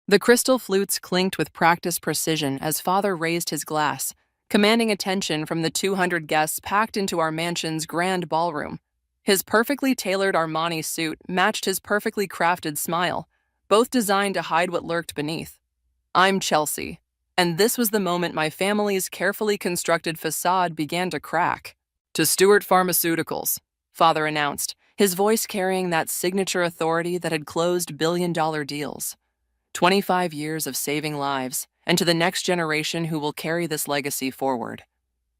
The crystal flutes clinked with practiced precision as Father raised his glass, commanding attention from the 200 guests packed into our mansion's grand ballroom. His perfectly tailored Armani suit matched his perfectly crafted smile, both designed to hide what lurked beneath. I'm Chelsea, and this was the moment my family's carefully constructed facade began to crack. To Stewart Pharmaceuticals, Father announced, his voice carrying that signature authority that had closed billion-dollar deals. 25 years of saving lives, and to the next generation who will carry this legacy forward.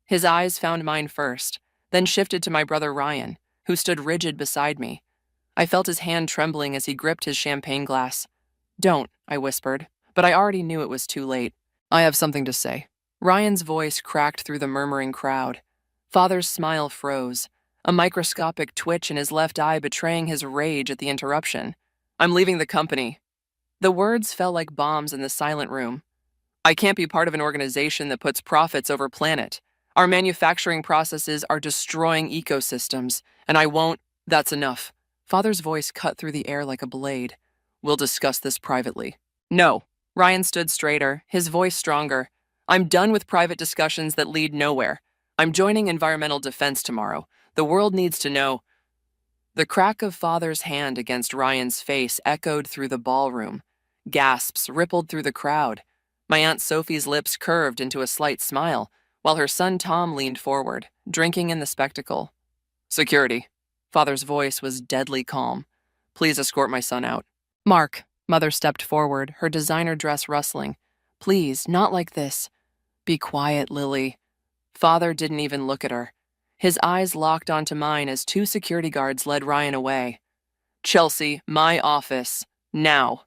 His eyes found mine first, then shifted to my brother Ryan, who stood rigid beside me. I felt his hand trembling as he gripped his champagne glass. "Don't," I whispered, but I already knew it was too late. "I have something to say." Ryan's voice cracked through the murmuring crowd. Father's smile froze, a microscopic twitch in his left eye betraying his rage at the interruption. "I'm leaving the company." The words fell like bombs in the silent room. "I can't be part of an organization that puts profits over planet. Our manufacturing processes are destroying ecosystems, and I won't." "That's enough." Father's voice cut through the air like a blade. "We'll discuss this privately." "No." Ryan stood straighter, his voice stronger. "I'm done with private discussions that lead nowhere. I'm joining environmental defense tomorrow. The world needs to know." The crack of Father's hand against Ryan's face echoed through the ballroom. Gasps rippled through the crowd. My Aunt Sophie's lips curved into a slight smile, while her son Tom leaned forward, drinking in the spectacle. "Security." Father's voice was deadly calm. "Please escort my son out." "Mark." Mother stepped forward, her designer dress rustling. "Please, not like this." "Be quiet, Lily." Father didn't even look at her. His eyes locked onto mine as two security guards led Ryan away. "Chelsea, my office. Now."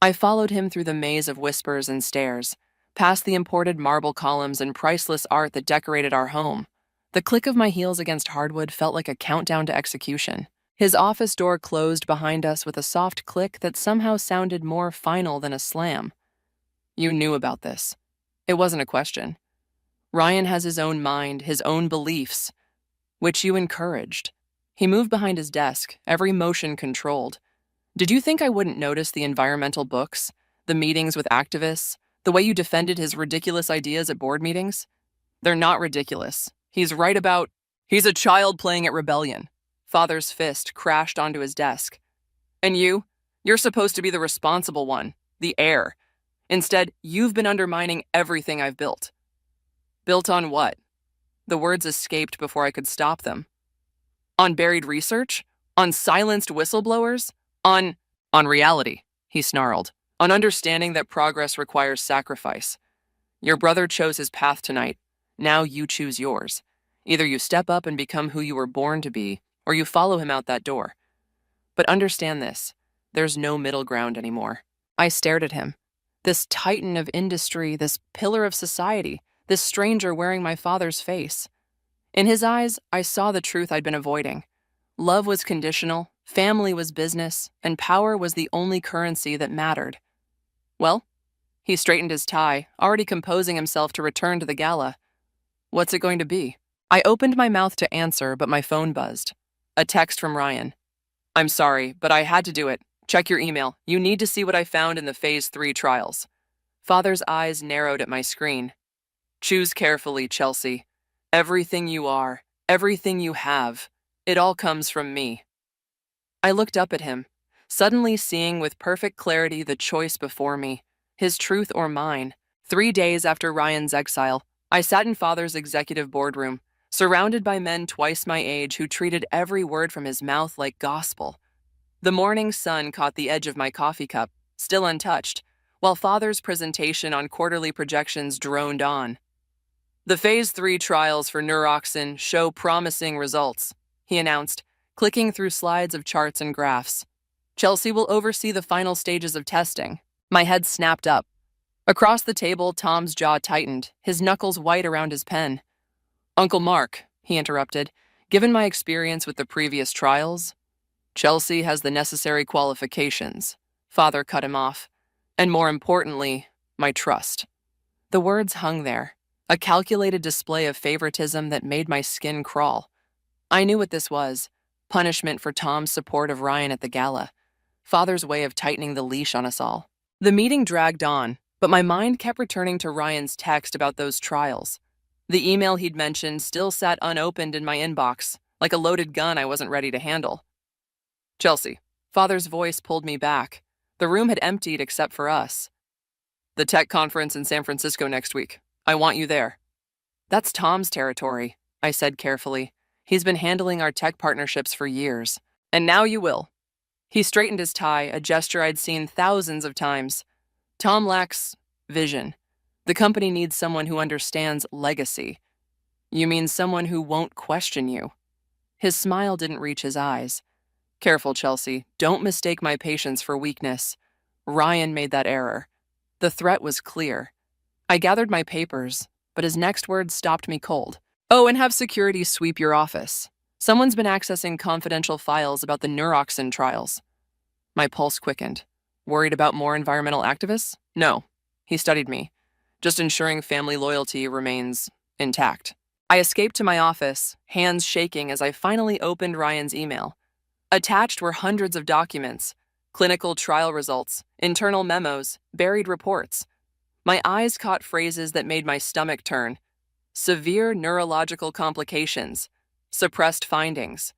I followed him through the maze of whispers and stares, past the imported marble columns and priceless art that decorated our home. The click of my heels against hardwood felt like a countdown to execution. His office door closed behind us with a soft click that somehow sounded more final than a slam. "You knew about this." It wasn't a question. "Ryan has his own mind, his own beliefs, which you encouraged." He moved behind his desk, every motion controlled. "Did you think I wouldn't notice the environmental books, the meetings with activists, the way you defended his ridiculous ideas at board meetings? They're not ridiculous. He's right about—" "He's a child playing at rebellion." Father's fist crashed onto his desk. "And you're supposed to be the responsible one, the heir. Instead, you've been undermining everything I've built." "Built on what?" The words escaped before I could stop them. "On buried research? On silenced whistleblowers? On reality," he snarled. "On understanding that progress requires sacrifice. Your brother chose his path tonight. Now you choose yours. Either you step up and become who you were born to be, or you follow him out that door. But understand this, there's no middle ground anymore." I stared at him. This titan of industry, this pillar of society, this stranger wearing my father's face. In his eyes, I saw the truth I'd been avoiding. Love was conditional, family was business, and power was the only currency that mattered. "Well?" He straightened his tie, already composing himself to return to the gala. "What's it going to be?" I opened my mouth to answer, but my phone buzzed. A text from Ryan. "I'm sorry, but I had to do it. Check your email. You need to see what I found in the Phase 3 trials." Father's eyes narrowed at my screen. "Choose carefully, Chelsea. Everything you are, everything you have, it all comes from me." I looked up at him, suddenly seeing with perfect clarity the choice before me, his truth or mine. 3 days after Ryan's exile, I sat in Father's executive boardroom, surrounded by men twice my age who treated every word from his mouth like gospel. The morning sun caught the edge of my coffee cup, still untouched, while Father's presentation on quarterly projections droned on. "The Phase 3 trials for Neuroxin show promising results," he announced, clicking through slides of charts and graphs. "Chelsea will oversee the final stages of testing." My head snapped up. Across the table, Tom's jaw tightened, his knuckles white around his pen. "Uncle Mark," he interrupted, "given my experience with the previous trials—" "Chelsea has the necessary qualifications," Father cut him off. "And more importantly, my trust." The words hung there, a calculated display of favoritism that made my skin crawl. I knew what this was, punishment for Tom's support of Ryan at the gala, Father's way of tightening the leash on us all. The meeting dragged on, but my mind kept returning to Ryan's text about those trials. The email he'd mentioned still sat unopened in my inbox, like a loaded gun I wasn't ready to handle. Chelsea. Father's voice pulled me back. The room had emptied except for us. The tech conference in San Francisco next week. I want you there. That's Tom's territory, I said carefully. He's been handling our tech partnerships for years. And now you will. He straightened his tie, a gesture I'd seen thousands of times. Tom lacks vision. The company needs someone who understands legacy. You mean someone who won't question you? His smile didn't reach his eyes. Careful, Chelsea. Don't mistake my patience for weakness. Ryan made that error. The threat was clear. I gathered my papers, but his next words stopped me cold. Oh, and have security sweep your office. Someone's been accessing confidential files about the Neuroxin trials. My pulse quickened. Worried about more environmental activists? No. He studied me. Just ensuring family loyalty remains intact. I escaped to my office, hands shaking as I finally opened Ryan's email. Attached were hundreds of documents, clinical trial results, internal memos, buried reports. My eyes caught phrases that made my stomach turn. Severe neurological complications, suppressed findings.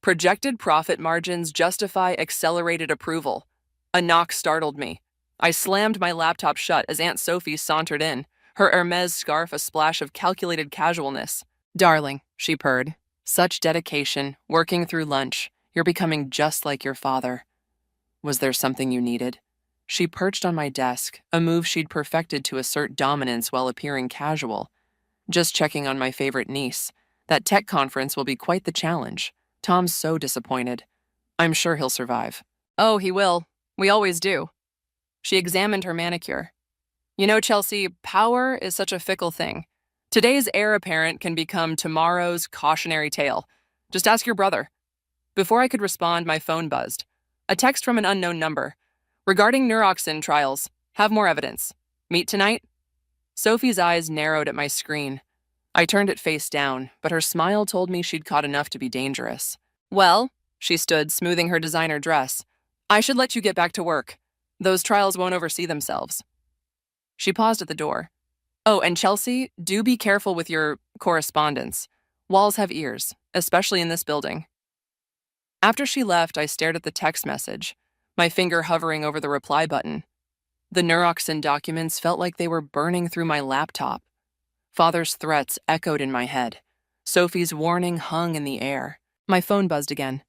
Projected profit margins justify accelerated approval. A knock startled me. I slammed my laptop shut as Aunt Sophie sauntered in, her Hermes scarf a splash of calculated casualness. Darling, she purred. Such dedication, working through lunch. You're becoming just like your father. Was there something you needed? She perched on my desk, a move she'd perfected to assert dominance while appearing casual. Just checking on my favorite niece. That tech conference will be quite the challenge. Tom's so disappointed. I'm sure he'll survive. Oh, he will. We always do. She examined her manicure. You know, Chelsea, power is such a fickle thing. Today's heir apparent can become tomorrow's cautionary tale. Just ask your brother. Before I could respond, my phone buzzed. A text from an unknown number. Regarding Neuroxin trials, have more evidence. Meet tonight? Sophie's eyes narrowed at my screen. I turned it face down, but her smile told me she'd caught enough to be dangerous. Well, she stood, smoothing her designer dress. I should let you get back to work. Those trials won't oversee themselves. She paused at the door. Oh, and Chelsea, do be careful with your correspondence. Walls have ears, especially in this building. After she left, I stared at the text message, my finger hovering over the reply button. The Neuroxin documents felt like they were burning through my laptop. Father's threats echoed in my head. Sophie's warning hung in the air. My phone buzzed again.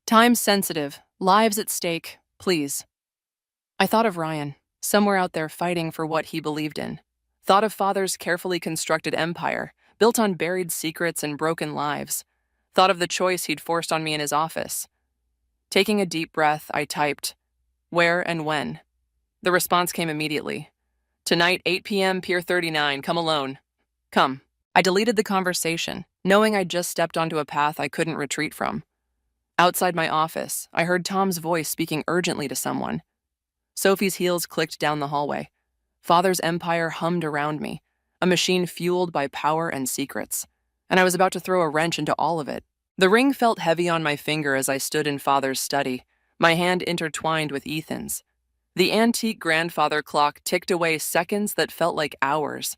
Time sensitive, lives at stake, please. I thought of Ryan, somewhere out there fighting for what he believed in. Thought of Father's carefully constructed empire, built on buried secrets and broken lives. Thought of the choice he'd forced on me in his office. Taking a deep breath, I typed, "Where and when?" The response came immediately. "Tonight, 8 p.m., Pier 39, come alone. Come." I deleted the conversation, knowing I'd just stepped onto a path I couldn't retreat from. Outside my office, I heard Tom's voice speaking urgently to someone. Sophie's heels clicked down the hallway. Father's empire hummed around me, a machine fueled by power and secrets, and I was about to throw a wrench into all of it. The ring felt heavy on my finger as I stood in Father's study, my hand intertwined with Ethan's. The antique grandfather clock ticked away seconds that felt like hours.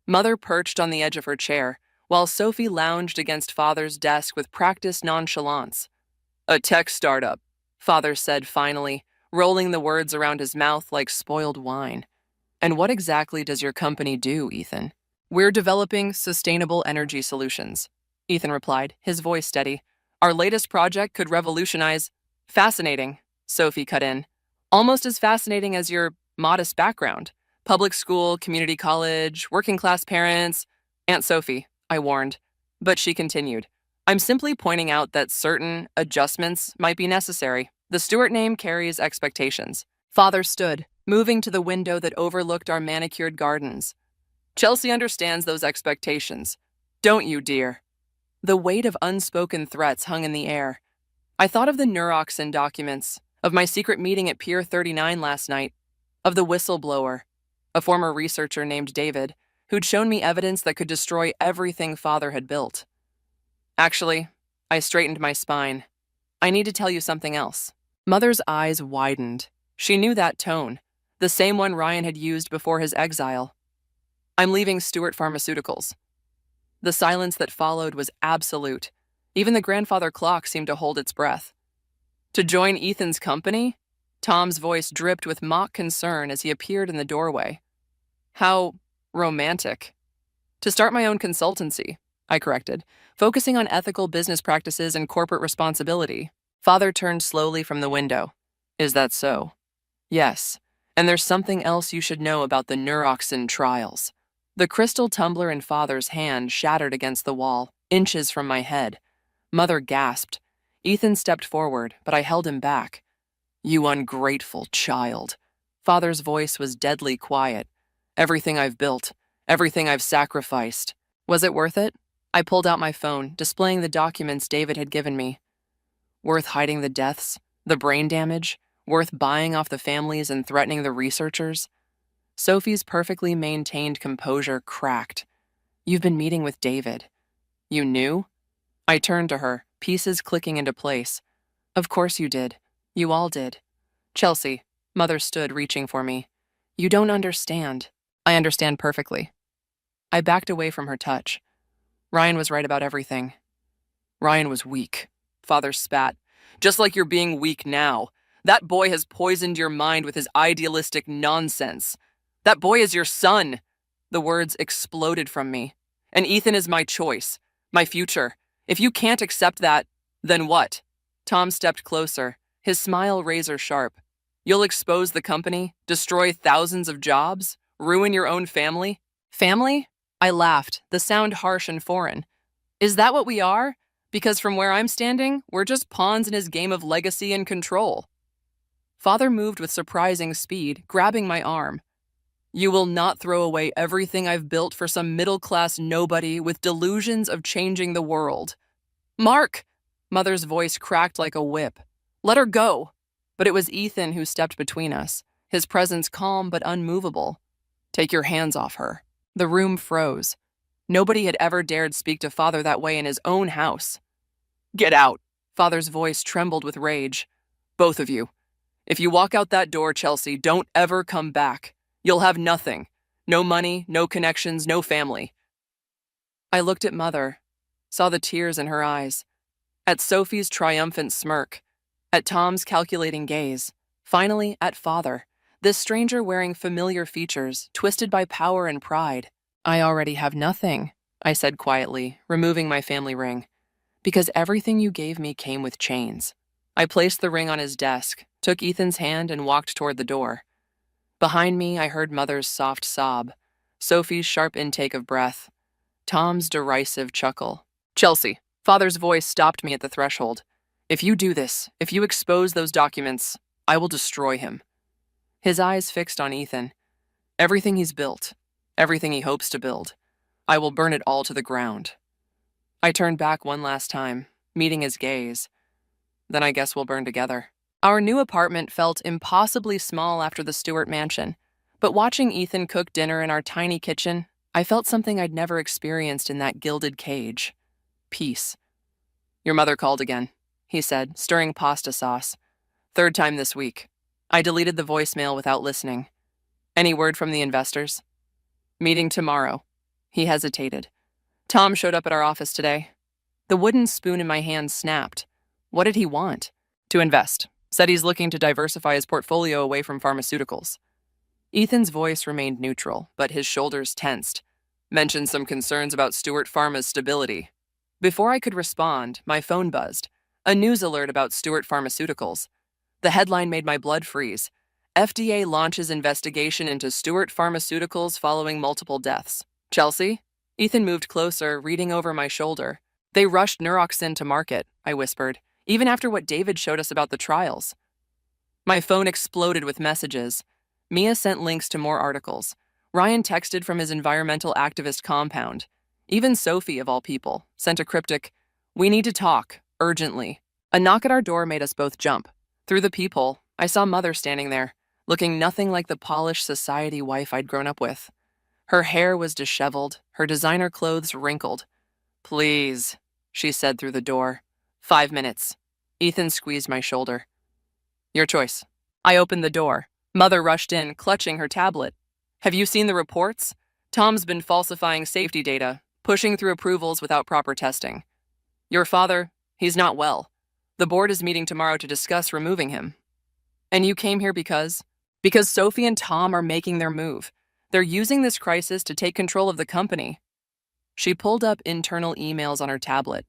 Mother perched on the edge of her chair, while Sophie lounged against Father's desk with practiced nonchalance. "A tech startup," Father said finally, rolling the words around his mouth like spoiled wine. "And what exactly does your company do, Ethan?" "We're developing sustainable energy solutions," Ethan replied, his voice steady. "Our latest project could revolutionize—" "Fascinating," Sophie cut in. "Almost as fascinating as your modest background. Public school, community college, working-class parents." "Aunt Sophie," I warned. But she continued. "I'm simply pointing out that certain adjustments might be necessary. The Stewart name carries expectations." Father stood, moving to the window that overlooked our manicured gardens. "Chelsea understands those expectations. Don't you, dear?" The weight of unspoken threats hung in the air. I thought of the Neuroxin documents, of my secret meeting at Pier 39 last night, of the whistleblower, a former researcher named David, who'd shown me evidence that could destroy everything Father had built. Actually, I straightened my spine. I need to tell you something else. Mother's eyes widened. She knew that tone. the same one Ryan had used before his exile. I'm leaving Stewart Pharmaceuticals. The silence that followed was absolute. Even the grandfather clock seemed to hold its breath. To join Ethan's company? Tom's voice dripped with mock concern as he appeared in the doorway. How romantic. To start my own consultancy, I corrected, focusing on ethical business practices and corporate responsibility. Father turned slowly from the window. Is that so? Yes. And there's something else you should know about the Neuroxin trials. The crystal tumbler in Father's hand shattered against the wall, inches from my head. Mother gasped. Ethan stepped forward, but I held him back. You ungrateful child. Father's voice was deadly quiet. Everything I've built, everything I've sacrificed. Was it worth it? I pulled out my phone, displaying the documents David had given me. Worth hiding the deaths, the brain damage, worth buying off the families and threatening the researchers? Sophie's perfectly maintained composure cracked. You've been meeting with David. You knew? I turned to her, pieces clicking into place. Of course you did. You all did. Chelsea, Mother stood reaching for me. You don't understand. I understand perfectly. I backed away from her touch. Ryan was right about everything. Ryan was weak. Father spat. Just like you're being weak now. That boy has poisoned your mind with his idealistic nonsense. That boy is your son. The words exploded from me. And Ethan is my choice, my future. If you can't accept that, then what? Tom stepped closer, his smile razor sharp. You'll expose the company, destroy thousands of jobs, ruin your own family? Family? I laughed, the sound harsh and foreign. Is that what we are? Because from where I'm standing, we're just pawns in his game of legacy and control. Father moved with surprising speed, grabbing my arm. You will not throw away everything I've built for some middle-class nobody with delusions of changing the world. Mark! Mother's voice cracked like a whip. Let her go! But it was Ethan who stepped between us, his presence calm but unmovable. Take your hands off her. The room froze. Nobody had ever dared speak to Father that way in his own house. Get out! Father's voice trembled with rage. Both of you. If you walk out that door, Chelsea, don't ever come back. You'll have nothing. No money, no connections, no family. I looked at Mother, saw the tears in her eyes, at Sophie's triumphant smirk, at Tom's calculating gaze, finally at Father, this stranger wearing familiar features, twisted by power and pride. I already have nothing, I said quietly, removing my family ring, because everything you gave me came with chains. I placed the ring on his desk, took Ethan's hand, and walked toward the door. Behind me, I heard Mother's soft sob, Sophie's sharp intake of breath, Tom's derisive chuckle. Chelsea, Father's voice stopped me at the threshold. If you do this, if you expose those documents, I will destroy him. His eyes fixed on Ethan. Everything he's built, everything he hopes to build, I will burn it all to the ground. I turned back one last time, meeting his gaze. Then I guess we'll burn together. Our new apartment felt impossibly small after the Stewart mansion, but watching Ethan cook dinner in our tiny kitchen, I felt something I'd never experienced in that gilded cage. Peace. Your mother called again, he said, stirring pasta sauce. Third time this week. I deleted the voicemail without listening. Any word from the investors? Meeting tomorrow. He hesitated. Tom showed up at our office today. The wooden spoon in my hand snapped. What did he want? To invest. Said he's looking to diversify his portfolio away from pharmaceuticals. Ethan's voice remained neutral, but his shoulders tensed. Mentioned some concerns about Stewart Pharma's stability. Before I could respond, my phone buzzed. A news alert about Stewart Pharmaceuticals. The headline made my blood freeze. FDA launches investigation into Stewart Pharmaceuticals following multiple deaths. Chelsea? Ethan moved closer, reading over my shoulder. They rushed Neuroxin to market, I whispered, even after what David showed us about the trials. My phone exploded with messages. Mia sent links to more articles. Ryan texted from his environmental activist compound. Even Sophie, of all people, sent a cryptic, "We need to talk, urgently." A knock at our door made us both jump. Through the peephole, I saw Mother standing there, looking nothing like the polished society wife I'd grown up with. Her hair was disheveled, her designer clothes wrinkled. "Please," she said through the door. 5 minutes. Ethan squeezed my shoulder. Your choice. I opened the door. Mother rushed in, clutching her tablet. Have you seen the reports? Tom's been falsifying safety data, pushing through approvals without proper testing. Your father, he's not well. The board is meeting tomorrow to discuss removing him. And you came here because? Because Sophie and Tom are making their move. They're using this crisis to take control of the company. She pulled up internal emails on her tablet.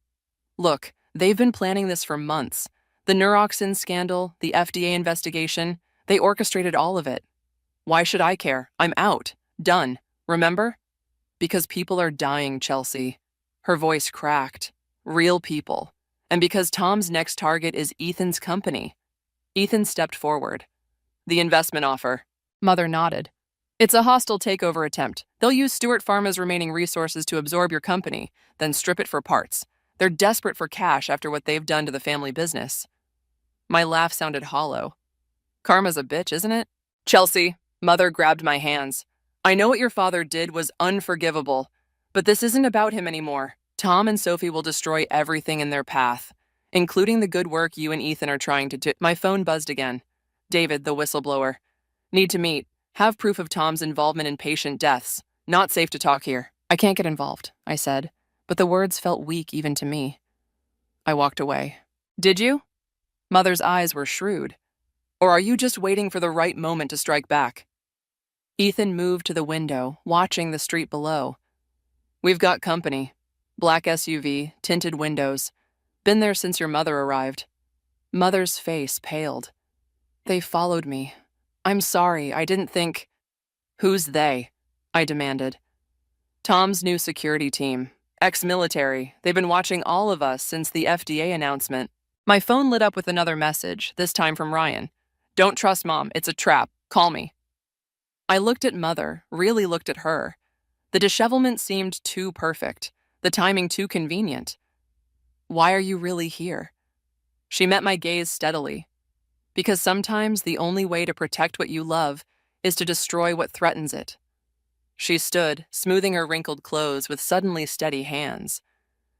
Look, they've been planning this for months. The Neuroxin scandal, the FDA investigation, they orchestrated all of it. Why should I care? I'm out. Done. Remember? Because people are dying, Chelsea. Her voice cracked. Real people. And because Tom's next target is Ethan's company. Ethan stepped forward. The investment offer. Mother nodded. It's a hostile takeover attempt. They'll use Stewart Pharma's remaining resources to absorb your company, then strip it for parts. They're desperate for cash after what they've done to the family business. My laugh sounded hollow. Karma's a bitch, isn't it? Chelsea, Mother grabbed my hands. I know what your father did was unforgivable, but this isn't about him anymore. Tom and Sophie will destroy everything in their path, including the good work you and Ethan are trying to do. My phone buzzed again. David, the whistleblower. Need to meet. Have proof of Tom's involvement in patient deaths. Not safe to talk here. I can't get involved, I said, but the words felt weak even to me. I walked away. Did you? Mother's eyes were shrewd. Or are you just waiting for the right moment to strike back? Ethan moved to the window, watching the street below. We've got company. Black SUV, tinted windows. Been there since your mother arrived. Mother's face paled. They followed me. I'm sorry, I didn't think. Who's they? I demanded. Tom's new security team. Ex-military. They've been watching all of us since the FDA announcement. My phone lit up with another message, this time from Ryan. Don't trust Mom, it's a trap. Call me. I looked at Mother, really looked at her. The dishevelment seemed too perfect, the timing too convenient. Why are you really here? She met my gaze steadily. Because sometimes the only way to protect what you love is to destroy what threatens it. She stood, smoothing her wrinkled clothes with suddenly steady hands.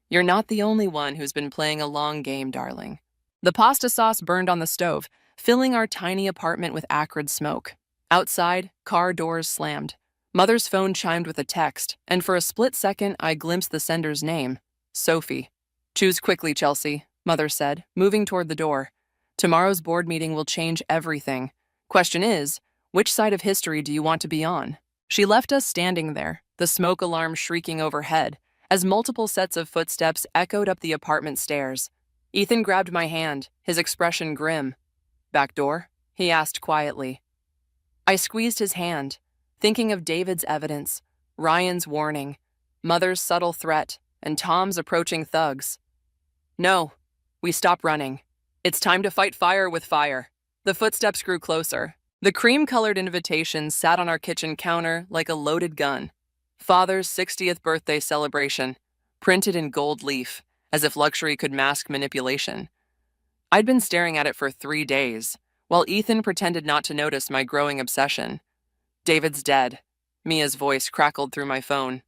You're not the only one who's been playing a long game, darling. The pasta sauce burned on the stove, filling our tiny apartment with acrid smoke. Outside, car doors slammed. Mother's phone chimed with a text, and for a split second, I glimpsed the sender's name, Sophie. Choose quickly, Chelsea, Mother said, moving toward the door. Tomorrow's board meeting will change everything. Question is, which side of history do you want to be on? She left us standing there, the smoke alarm shrieking overhead, as multiple sets of footsteps echoed up the apartment stairs. Ethan grabbed my hand, his expression grim. Back door? He asked quietly. I squeezed his hand, thinking of David's evidence, Ryan's warning, Mother's subtle threat, and Tom's approaching thugs. No, we stop running. It's time to fight fire with fire. The footsteps grew closer. The cream-colored invitation sat on our kitchen counter like a loaded gun. Father's 60th birthday celebration, printed in gold leaf, as if luxury could mask manipulation. I'd been staring at it for 3 days, while Ethan pretended not to notice my growing obsession. David's dead. Mia's voice crackled through my phone.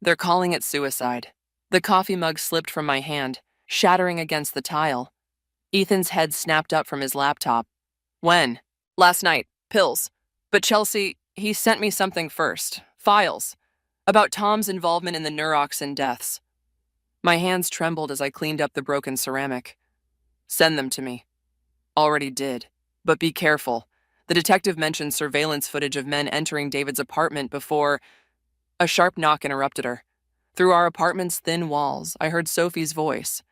They're calling it suicide. The coffee mug slipped from my hand, shattering against the tile. Ethan's head snapped up from his laptop. When? Last night. Pills. But Chelsea, he sent me something first. Files. About Tom's involvement in the Neuroxin deaths. My hands trembled as I cleaned up the broken ceramic. Send them to me. Already did. But be careful. The detective mentioned surveillance footage of men entering David's apartment before... A sharp knock interrupted her. Through our apartment's thin walls, I heard Sophie's voice.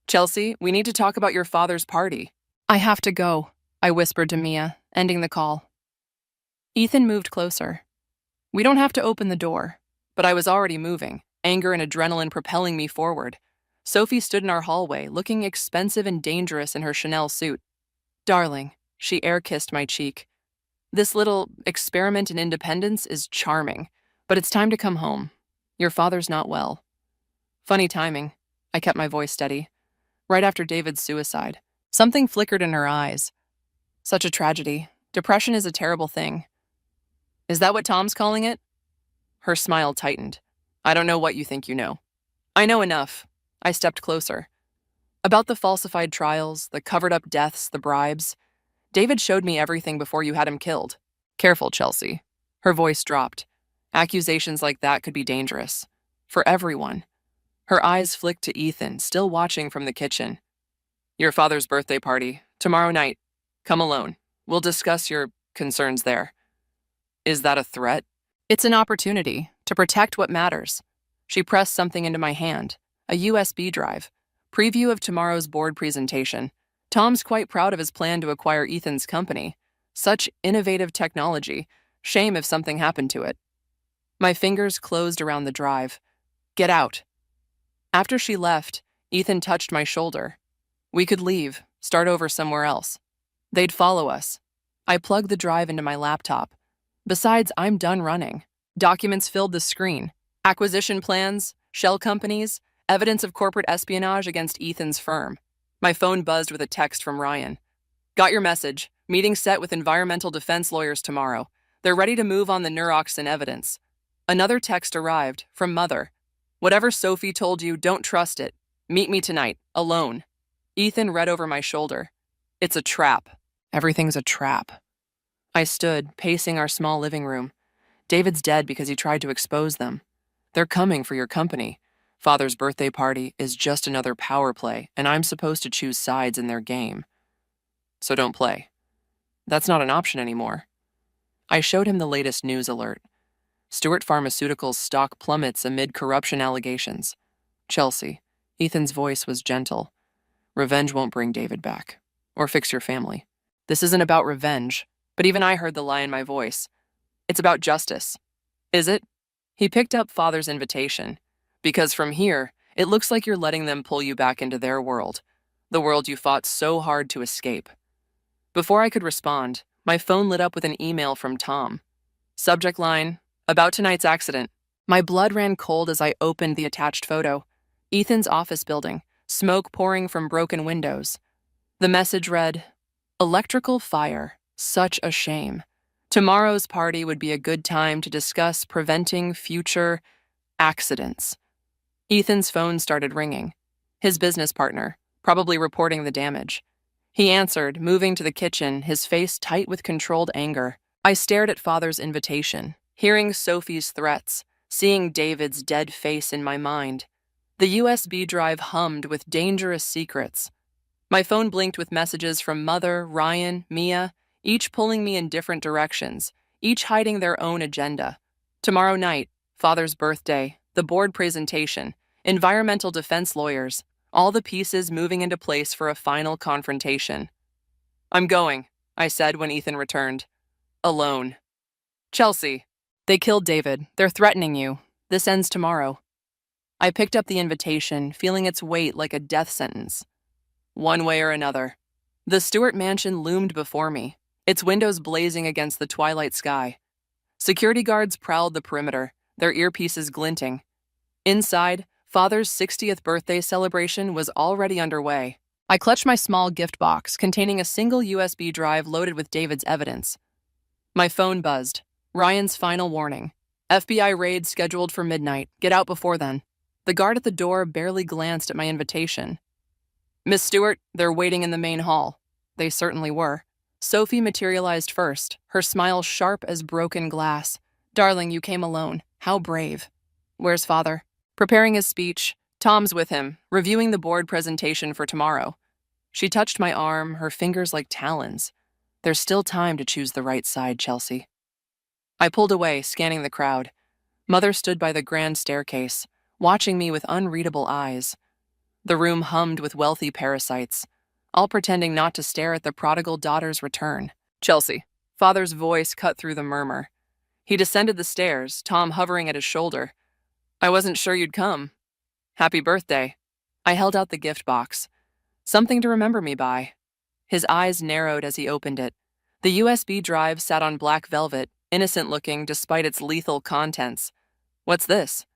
Chelsea, we need to talk about your father's party. I have to go, I whispered to Mia, ending the call. Ethan moved closer. We don't have to open the door, but I was already moving, anger and adrenaline propelling me forward. Sophie stood in our hallway, looking expensive and dangerous in her Chanel suit. Darling, she air-kissed my cheek. This little experiment in independence is charming, but it's time to come home. Your father's not well. Funny timing. I kept my voice steady. Right after David's suicide. Something flickered in her eyes. Such a tragedy. Depression is a terrible thing. Is that what Tom's calling it? Her smile tightened. I don't know what you think you know. I know enough. I stepped closer. About the falsified trials, the covered-up deaths, the bribes. David showed me everything before you had him killed. Careful, Chelsea. Her voice dropped. Accusations like that could be dangerous. For everyone. Her eyes flicked to Ethan, still watching from the kitchen. Your father's birthday party, tomorrow night. Come alone. We'll discuss your concerns there. Is that a threat? It's an opportunity to protect what matters. She pressed something into my hand, a USB drive. Preview of tomorrow's board presentation. Tom's quite proud of his plan to acquire Ethan's company. Such innovative technology. Shame if something happened to it. My fingers closed around the drive. Get out. After she left, Ethan touched my shoulder. We could leave, start over somewhere else. They'd follow us. I plugged the drive into my laptop. Besides, I'm done running. Documents filled the screen. Acquisition plans, shell companies, evidence of corporate espionage against Ethan's firm. My phone buzzed with a text from Ryan. Got your message. Meeting set with environmental defense lawyers tomorrow. They're ready to move on the neuroxin evidence. Another text arrived, from Mother. Whatever Sophie told you, don't trust it. Meet me tonight, alone. Ethan read over my shoulder. It's a trap. Everything's a trap. I stood, pacing our small living room. David's dead because he tried to expose them. They're coming for your company. Father's birthday party is just another power play, and I'm supposed to choose sides in their game. So don't play. That's not an option anymore. I showed him the latest news alert. Stewart Pharmaceuticals' stock plummets amid corruption allegations. Chelsea. Ethan's voice was gentle. Revenge won't bring David back. Or fix your family. This isn't about revenge, but even I heard the lie in my voice. It's about justice. Is it? He picked up Father's invitation. Because from here, it looks like you're letting them pull you back into their world. The world you fought so hard to escape. Before I could respond, my phone lit up with an email from Tom. Subject line, about tonight's accident. My blood ran cold as I opened the attached photo. Ethan's office building, smoke pouring from broken windows. The message read, electrical fire, such a shame. Tomorrow's party would be a good time to discuss preventing future accidents. Ethan's phone started ringing. His business partner, probably reporting the damage. He answered, moving to the kitchen, his face tight with controlled anger. I stared at Father's invitation, hearing Sophie's threats, seeing David's dead face in my mind. The USB drive hummed with dangerous secrets. My phone blinked with messages from Mother, Ryan, Mia, each pulling me in different directions, each hiding their own agenda. Tomorrow night, Father's birthday, the board presentation, environmental defense lawyers, all the pieces moving into place for a final confrontation. I'm going, I said when Ethan returned. Alone. Chelsea. They killed David. They're threatening you. This ends tomorrow. I picked up the invitation, feeling its weight like a death sentence. One way or another. The Stewart mansion loomed before me, its windows blazing against the twilight sky. Security guards prowled the perimeter, their earpieces glinting. Inside, Father's 60th birthday celebration was already underway. I clutched my small gift box containing a single USB drive loaded with David's evidence. My phone buzzed. Ryan's final warning. FBI raid scheduled for midnight. Get out before then. The guard at the door barely glanced at my invitation. Miss Stewart, they're waiting in the main hall. They certainly were. Sophie materialized first, her smile sharp as broken glass. Darling, you came alone. How brave. Where's Father? Preparing his speech. Tom's with him, reviewing the board presentation for tomorrow. She touched my arm, her fingers like talons. There's still time to choose the right side, Chelsea. I pulled away, scanning the crowd. Mother stood by the grand staircase, watching me with unreadable eyes. The room hummed with wealthy parasites, all pretending not to stare at the prodigal daughter's return. Chelsea. Father's voice cut through the murmur. He descended the stairs, Tom hovering at his shoulder. I wasn't sure you'd come. Happy birthday. I held out the gift box. Something to remember me by. His eyes narrowed as he opened it. The USB drive sat on black velvet, innocent-looking despite its lethal contents. What's this?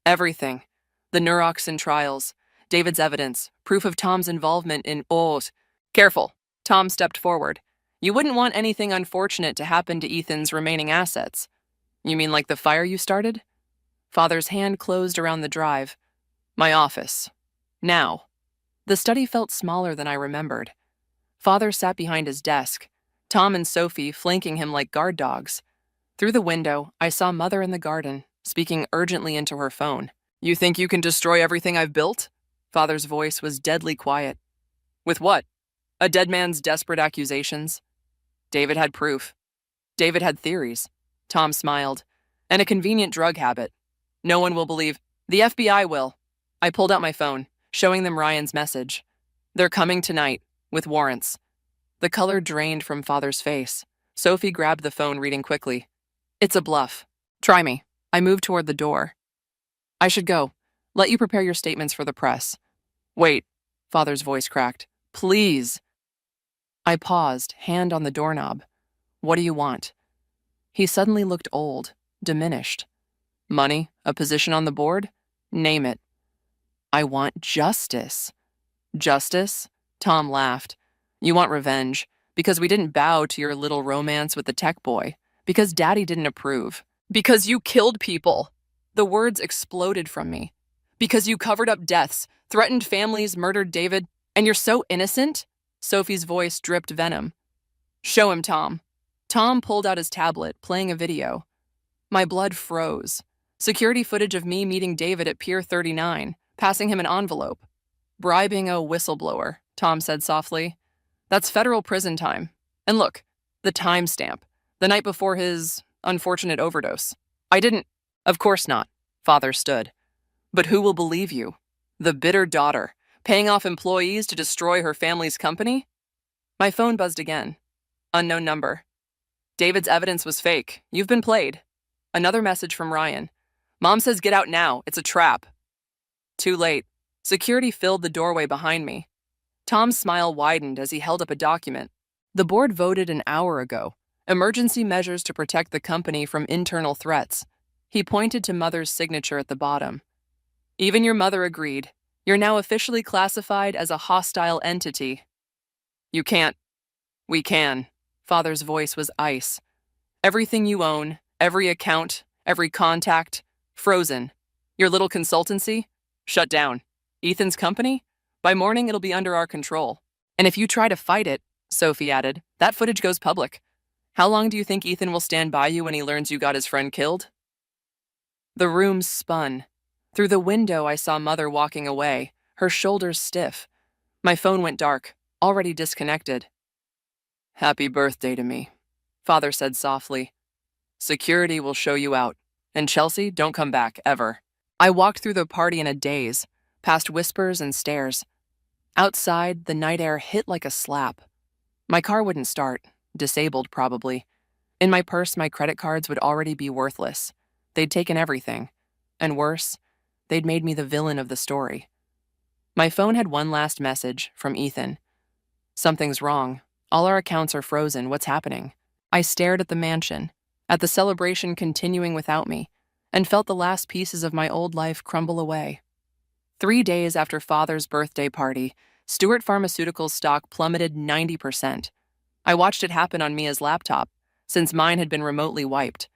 Everything. The neuroxin trials, David's evidence, proof of Tom's involvement in Careful. Tom stepped forward. You wouldn't want anything unfortunate to happen to Ethan's remaining assets. You mean like the fire you started? Father's hand closed around the drive. My office. Now. The study felt smaller than I remembered. Father sat behind his desk, Tom and Sophie flanking him like guard dogs. Through the window, I saw Mother in the garden, speaking urgently into her phone. "You think you can destroy everything I've built?" Father's voice was deadly quiet. "With what? A dead man's desperate accusations?" David had proof. David had theories. Tom smiled. And a convenient drug habit. "No one will believe. The FBI will." I pulled out my phone, showing them Ryan's message. "They're coming tonight, with warrants." The color drained from Father's face. Sophie grabbed the phone, reading quickly. "It's a bluff. Try me." I moved toward the door. "I should go. Let you prepare your statements for the press." "Wait," Father's voice cracked. "Please." I paused, hand on the doorknob. "What do you want?" He suddenly looked old, diminished. "Money? A position on the board? Name it." "I want justice." "Justice?" Tom laughed. "You want revenge, because we didn't bow to your little romance with the tech boy, because Daddy didn't approve, because you killed people." The words exploded from me. "Because you covered up deaths, threatened families, murdered David, and you're so innocent?" Sophie's voice dripped venom. "Show him, Tom." Tom pulled out his tablet, playing a video. My blood froze. Security footage of me meeting David at Pier 39, passing him an envelope. "Bribing a whistleblower," Tom said softly. "That's federal prison time. And look, the timestamp, the night before his unfortunate overdose. I didn't." "Of course not," Father stood. "But who will believe you? The bitter daughter, paying off employees to destroy her family's company?" My phone buzzed again. Unknown number. "David's evidence was fake. You've been played." Another message from Ryan. "Mom says get out now. It's a trap." Too late. Security filled the doorway behind me. Tom's smile widened as he held up a document. "The board voted an hour ago. Emergency measures to protect the company from internal threats." He pointed to Mother's signature at the bottom. "Even your mother agreed. You're now officially classified as a hostile entity." "You can't." "We can." Father's voice was ice. "Everything you own, every account, every contact, frozen. Your little consultancy, shut down. Ethan's company, by morning it'll be under our control. And if you try to fight it," Sophie added, "that footage goes public. How long do you think Ethan will stand by you when he learns you got his friend killed?" The room spun. Through the window, I saw Mother walking away, her shoulders stiff. My phone went dark, already disconnected. "Happy birthday to me," Father said softly. "Security will show you out. And Chelsea, don't come back, ever." I walked through the party in a daze, past whispers and stares. Outside, the night air hit like a slap. My car wouldn't start, disabled probably. In my purse, my credit cards would already be worthless. They'd taken everything. And worse, they'd made me the villain of the story. My phone had one last message from Ethan. "Something's wrong. All our accounts are frozen. What's happening?" I stared at the mansion, at the celebration continuing without me, and felt the last pieces of my old life crumble away. 3 days after Father's birthday party, Stewart Pharmaceuticals stock plummeted 90%. I watched it happen on Mia's laptop, since mine had been remotely wiped.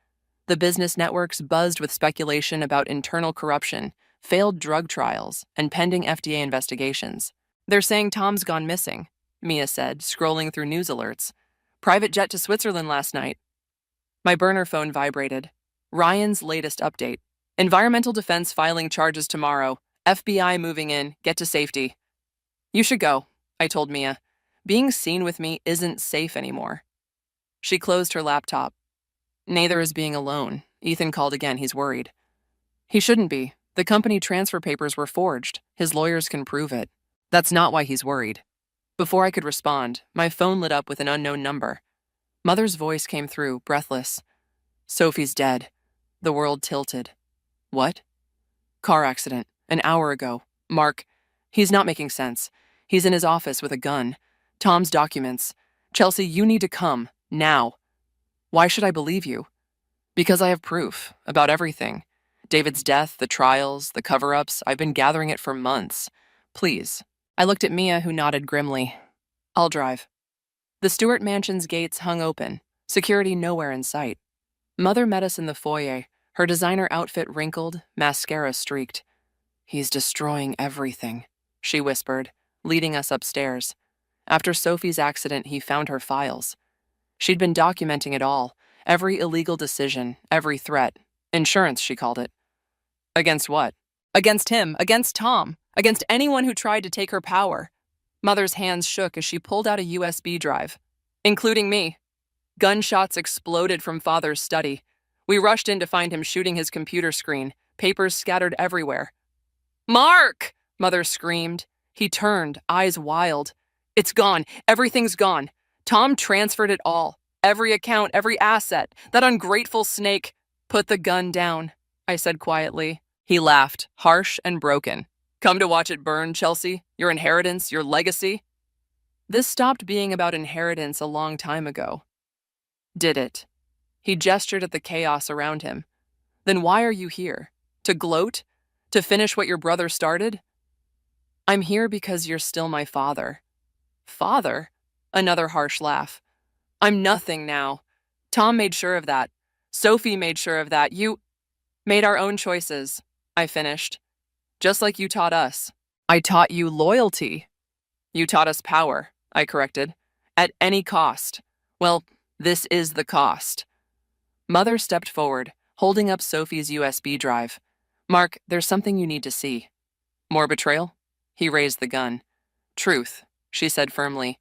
The business networks buzzed with speculation about internal corruption, failed drug trials, and pending FDA investigations. "They're saying Tom's gone missing," Mia said, scrolling through news alerts. "Private jet to Switzerland last night." My burner phone vibrated. Ryan's latest update. "Environmental Defense filing charges tomorrow. FBI moving in. Get to safety." "You should go," I told Mia. "Being seen with me isn't safe anymore." She closed her laptop. "Neither is being alone." Ethan called again. He's worried. "He shouldn't be. The company transfer papers were forged. His lawyers can prove it. That's not why he's worried." Before I could respond, my phone lit up with an unknown number. Mother's voice came through, breathless. "Sophie's dead." The world tilted. "What?" "Car accident. An hour ago. Mark. He's not making sense. He's in his office with a gun. Tom's documents. Chelsea, you need to come. Now." "Why should I believe you?" "Because I have proof. About everything. David's death, the trials, the cover-ups. I've been gathering it for months. Please." I looked at Mia, who nodded grimly. "I'll drive." The Stewart mansion's gates hung open. Security nowhere in sight. Mother met us in the foyer, her designer outfit wrinkled, mascara streaked. "He's destroying everything," she whispered, leading us upstairs. After Sophie's accident, he found her files. She'd been documenting it all, every illegal decision, every threat. Insurance, she called it. Against what? Against him, against Tom, against anyone who tried to take her power. Mother's hands shook as she pulled out a USB drive. Including me. Gunshots exploded from Father's study. We rushed in to find him shooting his computer screen, papers scattered everywhere. "Mark!" Mother screamed. He turned, eyes wild. "It's gone. Everything's gone. Tom transferred it all. Every account, every asset. That ungrateful snake." "Put the gun down," I said quietly. He laughed, harsh and broken. "Come to watch it burn, Chelsea? Your inheritance, your legacy?" This stopped being about inheritance a long time ago. Did it? He gestured at the chaos around him. Then why are you here? To gloat? To finish what your brother started? I'm here because you're still my father. Father? Another harsh laugh. I'm nothing now. Tom made sure of that. Sophie made sure of that. You made our own choices, I finished. Just like you taught us. I taught you loyalty. You taught us power, I corrected. At any cost. Well, this is the cost. Mother stepped forward, holding up Sophie's USB drive. Mark, there's something you need to see. More betrayal? He raised the gun. Truth, she said firmly.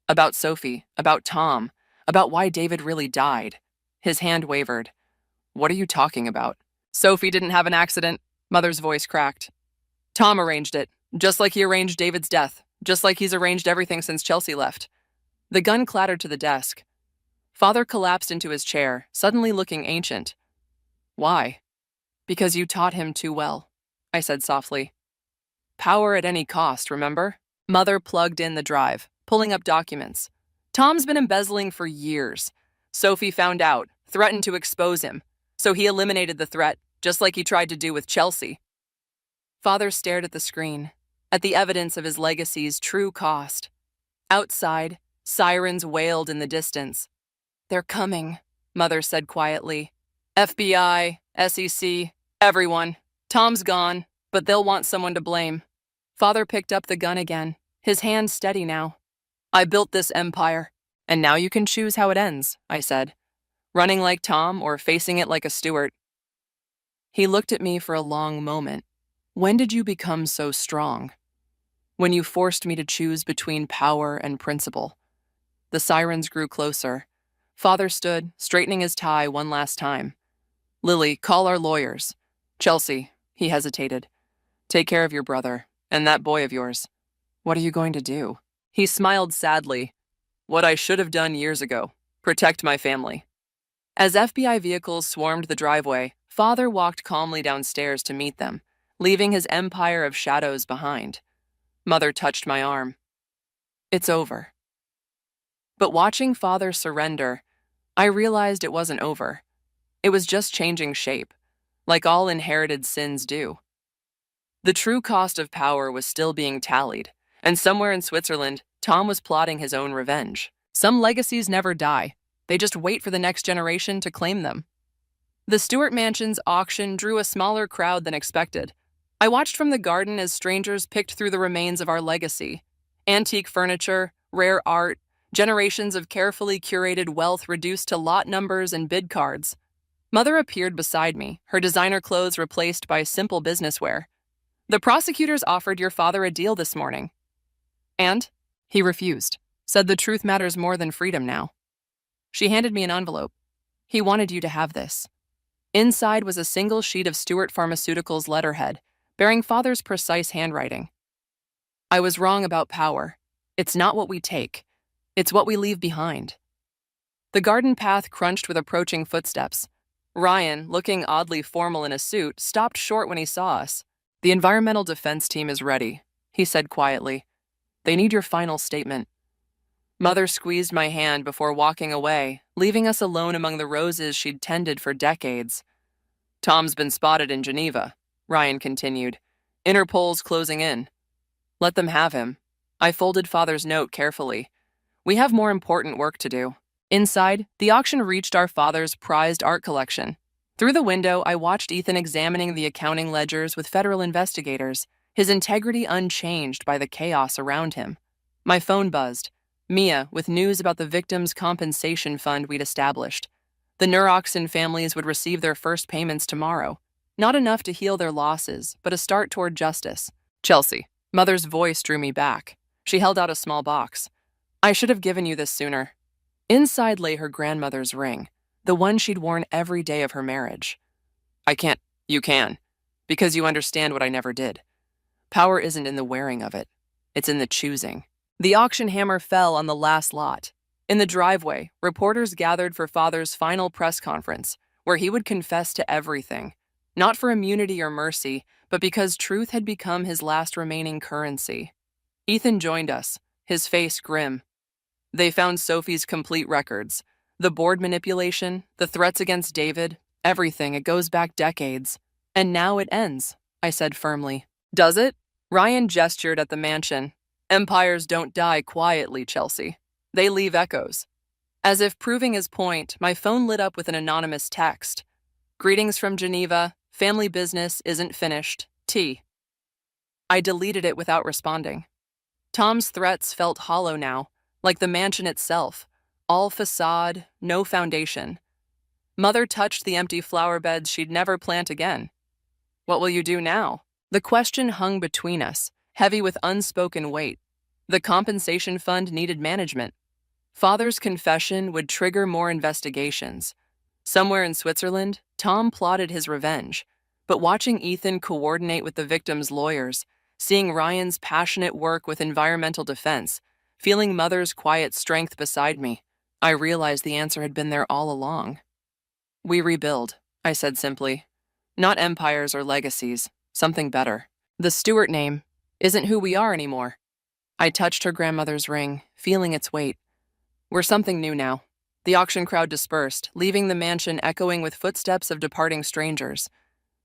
About Sophie, about Tom, about why David really died. His hand wavered. What are you talking about? Sophie didn't have an accident, Mother's voice cracked. Tom arranged it, just like he arranged David's death, just like he's arranged everything since Chelsea left. The gun clattered to the desk. Father collapsed into his chair, suddenly looking ancient. Why? Because you taught him too well, I said softly. Power at any cost, remember? Mother plugged in the drive, pulling up documents. Tom's been embezzling for years. Sophie found out, threatened to expose him, so he eliminated the threat, just like he tried to do with Chelsea. Father stared at the screen, at the evidence of his legacy's true cost. Outside, sirens wailed in the distance. They're coming, Mother said quietly. FBI, SEC, everyone. Tom's gone, but they'll want someone to blame. Father picked up the gun again, his hand steady now. I built this empire, and now you can choose how it ends, I said. Running like Tom or facing it like a Stewart. He looked at me for a long moment. When did you become so strong? When you forced me to choose between power and principle. The sirens grew closer. Father stood, straightening his tie one last time. Lily, call our lawyers. Chelsea, he hesitated. Take care of your brother, and that boy of yours. What are you going to do? He smiled sadly. What I should have done years ago. Protect my family. As FBI vehicles swarmed the driveway, Father walked calmly downstairs to meet them, leaving his empire of shadows behind. Mother touched my arm. It's over. But watching Father surrender, I realized it wasn't over. It was just changing shape, like all inherited sins do. The true cost of power was still being tallied, and somewhere in Switzerland, Tom was plotting his own revenge. Some legacies never die. They just wait for the next generation to claim them. The Stewart Mansion's auction drew a smaller crowd than expected. I watched from the garden as strangers picked through the remains of our legacy. Antique furniture, rare art, generations of carefully curated wealth reduced to lot numbers and bid cards. Mother appeared beside me, her designer clothes replaced by simple business wear. The prosecutors offered your father a deal this morning. And? He refused, said the truth matters more than freedom now. She handed me an envelope. He wanted you to have this. Inside was a single sheet of Stewart Pharmaceuticals letterhead, bearing Father's precise handwriting. I was wrong about power. It's not what we take. It's what we leave behind. The garden path crunched with approaching footsteps. Ryan, looking oddly formal in a suit, stopped short when he saw us. The environmental defense team is ready, he said quietly. They need your final statement. Mother squeezed my hand before walking away, leaving us alone among the roses she'd tended for decades. Tom's been spotted in Geneva, Ryan continued. Interpol's closing in. Let them have him. I folded Father's note carefully. We have more important work to do. Inside, the auction reached our father's prized art collection. Through the window, I watched Ethan examining the accounting ledgers with federal investigators, his integrity unchanged by the chaos around him. My phone buzzed. Mia, with news about the victims' compensation fund we'd established. The Neuroxin families would receive their first payments tomorrow. Not enough to heal their losses, but a start toward justice. Chelsea. Mother's voice drew me back. She held out a small box. I should have given you this sooner. Inside lay her grandmother's ring, the one she'd worn every day of her marriage. I can't. You can. Because you understand what I never did. Power isn't in the wearing of it. It's in the choosing. The auction hammer fell on the last lot. In the driveway, reporters gathered for Father's final press conference, where he would confess to everything. Not for immunity or mercy, but because truth had become his last remaining currency. Ethan joined us, his face grim. They found Sophie's complete records. The board manipulation, the threats against David, everything. It goes back decades. And now it ends, I said firmly. Does it? Ryan gestured at the mansion. Empires don't die quietly, Chelsea. They leave echoes. As if proving his point, my phone lit up with an anonymous text. Greetings from Geneva. Family business isn't finished. T. I deleted it without responding. Tom's threats felt hollow now, like the mansion itself. All facade, no foundation. Mother touched the empty flower beds she'd never plant again. What will you do now? The question hung between us, heavy with unspoken weight. The compensation fund needed management. Father's confession would trigger more investigations. Somewhere in Switzerland, Tom plotted his revenge. But watching Ethan coordinate with the victims' lawyers, seeing Ryan's passionate work with environmental defense, feeling Mother's quiet strength beside me, I realized the answer had been there all along. We rebuild, I said simply. Not empires or legacies, something better. The Stewart name isn't who we are anymore. I touched her grandmother's ring, feeling its weight. We're something new now. The auction crowd dispersed, leaving the mansion echoing with footsteps of departing strangers.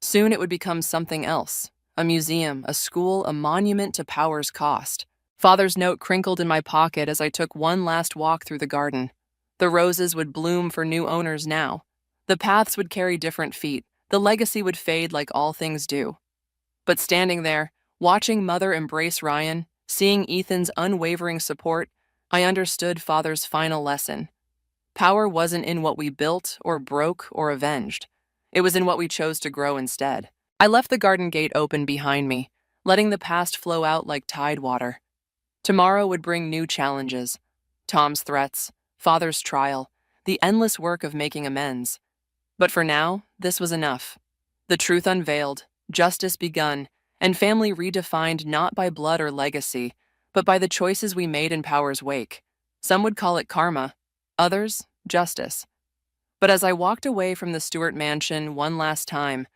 Soon it would become something else. A museum, a school, a monument to power's cost. Father's note crinkled in my pocket as I took one last walk through the garden. The roses would bloom for new owners now. The paths would carry different feet. The legacy would fade like all things do. But standing there, watching Mother embrace Ryan, seeing Ethan's unwavering support, I understood Father's final lesson. Power wasn't in what we built or broke or avenged. It was in what we chose to grow instead. I left the garden gate open behind me, letting the past flow out like tide water. Tomorrow would bring new challenges. Tom's threats, Father's trial, the endless work of making amends. But for now, this was enough. The truth unveiled, justice begun, and family redefined not by blood or legacy, but by the choices we made in power's wake. Some would call it karma, others, justice. But as I walked away from the Stewart mansion one last time,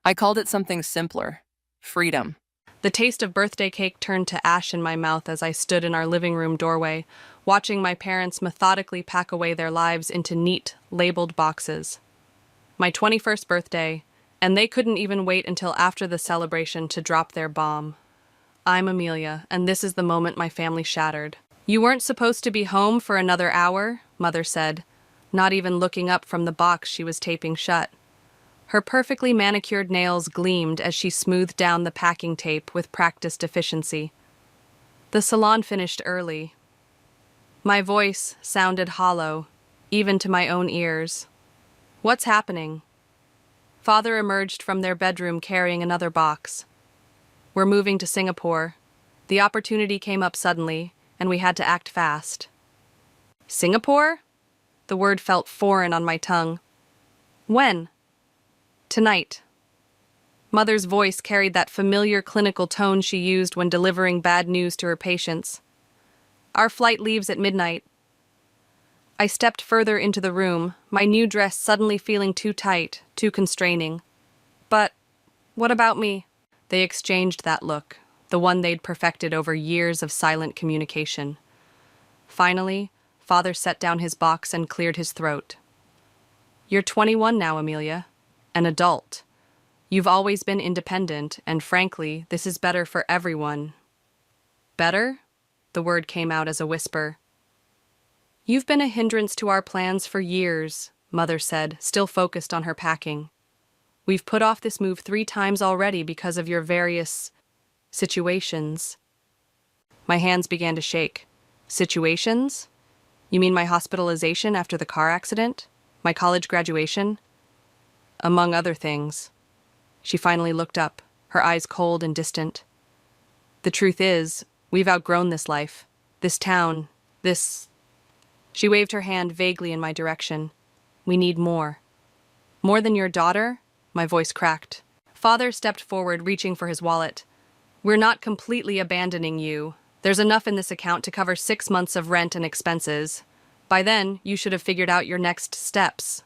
I called it something simpler: freedom. The taste of birthday cake turned to ash in my mouth as I stood in our living room doorway, watching my parents methodically pack away their lives into neat, labeled boxes. My 21st birthday, and they couldn't even wait until after the celebration to drop their bomb. I'm Amelia, and this is the moment my family shattered. You weren't supposed to be home for another hour, Mother said, not even looking up from the box she was taping shut. Her perfectly manicured nails gleamed as she smoothed down the packing tape with practiced efficiency. The salon finished early. My voice sounded hollow, even to my own ears. What's happening? Father emerged from their bedroom carrying another box. We're moving to Singapore. The opportunity came up suddenly, and we had to act fast. Singapore? The word felt foreign on my tongue. When? Tonight. Mother's voice carried that familiar clinical tone she used when delivering bad news to her patients. Our flight leaves at midnight. I stepped further into the room, my new dress suddenly feeling too tight, too constraining. But what about me? They exchanged that look, the one they'd perfected over years of silent communication. Finally, Father set down his box and cleared his throat. You're 21 now, Amelia. An adult. You've always been independent, and frankly, this is better for everyone. Better? The word came out as a whisper. You've been a hindrance to our plans for years, Mother said, still focused on her packing. We've put off this move 3 times already because of your various situations. My hands began to shake. Situations? You mean my hospitalization after the car accident? My college graduation? Among other things. She finally looked up, her eyes cold and distant. The truth is, we've outgrown this life, this town, this... She waved her hand vaguely in my direction. We need more. More than your daughter? My voice cracked. Father stepped forward, reaching for his wallet. We're not completely abandoning you. There's enough in this account to cover 6 months of rent and expenses. By then, you should have figured out your next steps.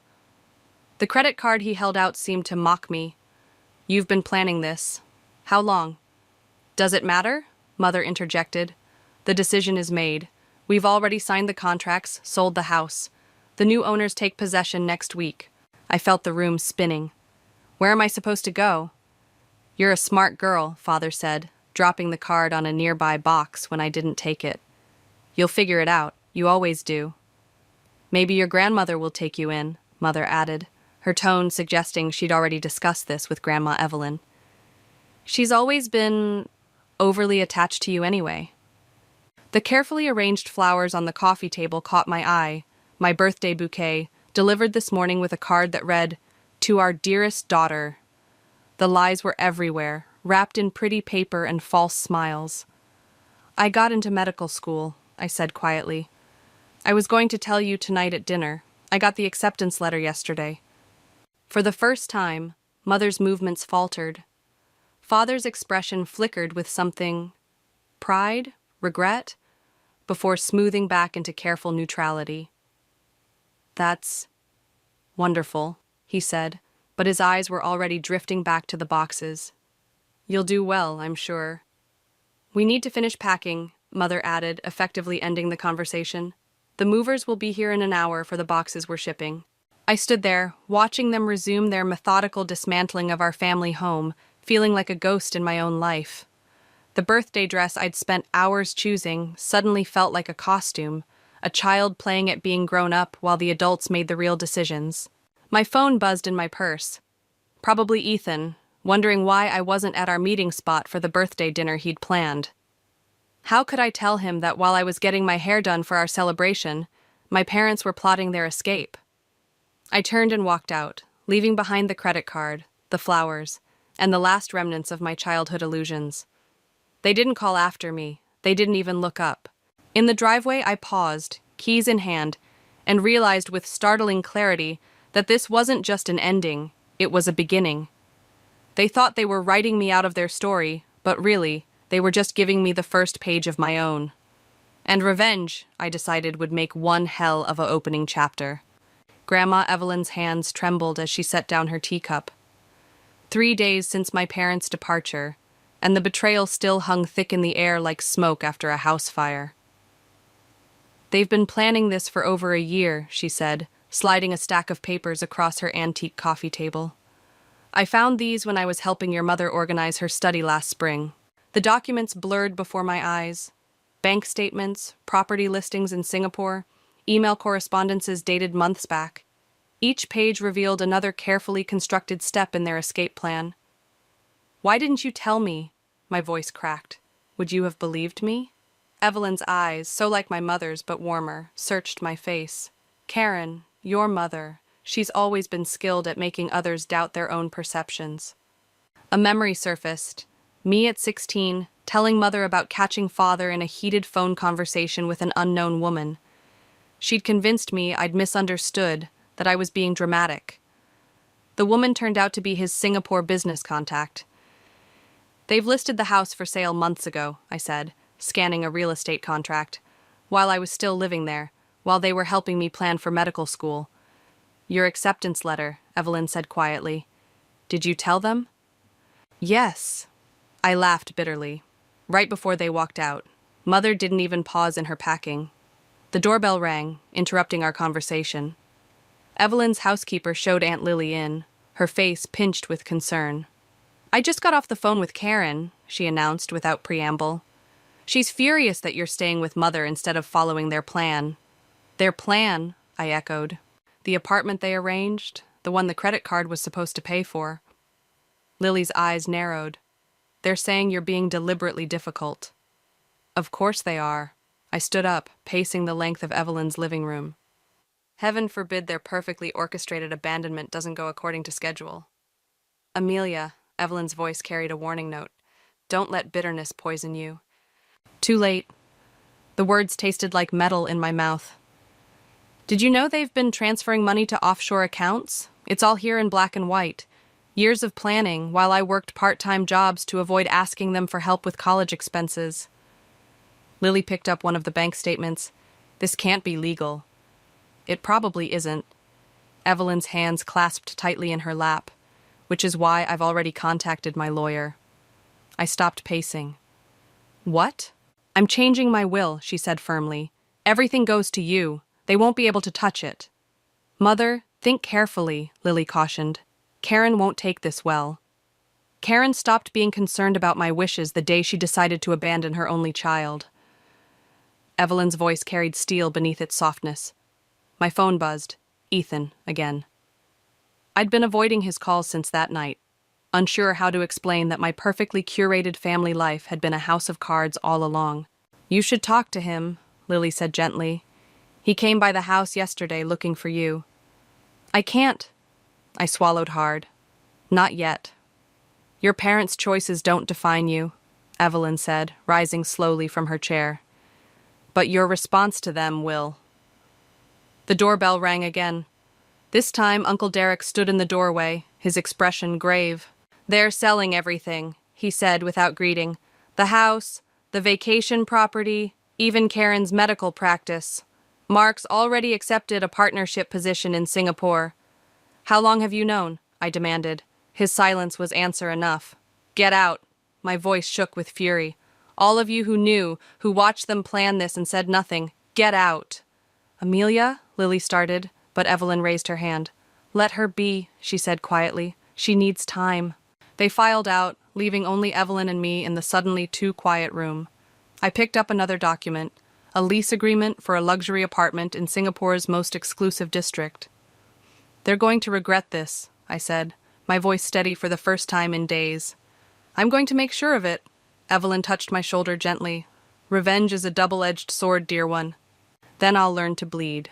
The credit card he held out seemed to mock me. You've been planning this. How long? Does it matter? Mother interjected. The decision is made. We've already signed the contracts, sold the house. The new owners take possession next week. I felt the room spinning. Where am I supposed to go? You're a smart girl, Father said, dropping the card on a nearby box when I didn't take it. You'll figure it out. You always do. Maybe your grandmother will take you in, Mother added, her tone suggesting she'd already discussed this with Grandma Evelyn. She's always been overly attached to you anyway. The carefully arranged flowers on the coffee table caught my eye, my birthday bouquet, delivered this morning with a card that read, "To our dearest daughter." The lies were everywhere, wrapped in pretty paper and false smiles. I got into medical school, I said quietly. I was going to tell you tonight at dinner. I got the acceptance letter yesterday. For the first time, Mother's movements faltered. Father's expression flickered with something, pride, regret, before smoothing back into careful neutrality. That's wonderful, he said, but his eyes were already drifting back to the boxes. You'll do well, I'm sure. We need to finish packing, Mother added, effectively ending the conversation. The movers will be here in an hour for the boxes we're shipping. I stood there, watching them resume their methodical dismantling of our family home, feeling like a ghost in my own life. The birthday dress I'd spent hours choosing suddenly felt like a costume, a child playing at being grown up while the adults made the real decisions. My phone buzzed in my purse. Probably Ethan, wondering why I wasn't at our meeting spot for the birthday dinner he'd planned. How could I tell him that while I was getting my hair done for our celebration, my parents were plotting their escape? I turned and walked out, leaving behind the credit card, the flowers, and the last remnants of my childhood illusions. They didn't call after me. They didn't even look up. In the driveway, I paused, keys in hand, and realized with startling clarity that this wasn't just an ending, it was a beginning. They thought they were writing me out of their story, but really, they were just giving me the first page of my own. And revenge, I decided, would make one hell of a opening chapter. Grandma Evelyn's hands trembled as she set down her teacup. 3 days since my parents' departure, and the betrayal still hung thick in the air like smoke after a house fire. They've been planning this for over a year, she said, sliding a stack of papers across her antique coffee table. I found these when I was helping your mother organize her study last spring. The documents blurred before my eyes. Bank statements, property listings in Singapore, email correspondences dated months back. Each page revealed another carefully constructed step in their escape plan. Why didn't you tell me? My voice cracked. Would you have believed me? Evelyn's eyes, so like my mother's but warmer, searched my face. Karen, your mother, she's always been skilled at making others doubt their own perceptions. A memory surfaced. Me at 16, telling Mother about catching Father in a heated phone conversation with an unknown woman. She'd convinced me I'd misunderstood, that I was being dramatic. The woman turned out to be his Singapore business contact. They've listed the house for sale months ago, I said, scanning a real estate contract, while I was still living there, while they were helping me plan for medical school. Your acceptance letter, Evelyn said quietly. Did you tell them? Yes. I laughed bitterly. Right before they walked out, Mother didn't even pause in her packing. The doorbell rang, interrupting our conversation. Evelyn's housekeeper showed Aunt Lily in, her face pinched with concern. I just got off the phone with Karen, she announced without preamble. She's furious that you're staying with Mother instead of following their plan. Their plan, I echoed. The apartment they arranged, the one the credit card was supposed to pay for. Lily's eyes narrowed. They're saying you're being deliberately difficult. Of course they are, I stood up, pacing the length of Evelyn's living room. Heaven forbid their perfectly orchestrated abandonment doesn't go according to schedule. Amelia, Evelyn's voice carried a warning note. Don't let bitterness poison you. Too late. The words tasted like metal in my mouth. Did you know they've been transferring money to offshore accounts? It's all here in black and white. Years of planning, while I worked part-time jobs to avoid asking them for help with college expenses. Lily picked up one of the bank statements. This can't be legal. It probably isn't. Evelyn's hands clasped tightly in her lap, which is why I've already contacted my lawyer. I stopped pacing. What? I'm changing my will, she said firmly. Everything goes to you. They won't be able to touch it. Mother, think carefully, Lily cautioned. Karen won't take this well. Karen stopped being concerned about my wishes the day she decided to abandon her only child. Evelyn's voice carried steel beneath its softness. My phone buzzed. Ethan, again. I'd been avoiding his calls since that night, unsure how to explain that my perfectly curated family life had been a house of cards all along. You should talk to him, Lily said gently. He came by the house yesterday looking for you. I can't. I swallowed hard. Not yet. Your parents' choices don't define you, Evelyn said, rising slowly from her chair. But your response to them will. The doorbell rang again. This time Uncle Derek stood in the doorway, his expression grave. They're selling everything, he said without greeting. The house, the vacation property, even Karen's medical practice. Mark's already accepted a partnership position in Singapore. How long have you known? I demanded. His silence was answer enough. Get out. My voice shook with fury. All of you who knew, who watched them plan this and said nothing, get out. Amelia? Lily started, but Evelyn raised her hand. Let her be, she said quietly. She needs time. They filed out, leaving only Evelyn and me in the suddenly too quiet room. I picked up another document, a lease agreement for a luxury apartment in Singapore's most exclusive district. They're going to regret this, I said, my voice steady for the first time in days. I'm going to make sure of it. Evelyn touched my shoulder gently. Revenge is a double-edged sword, dear one. Then I'll learn to bleed.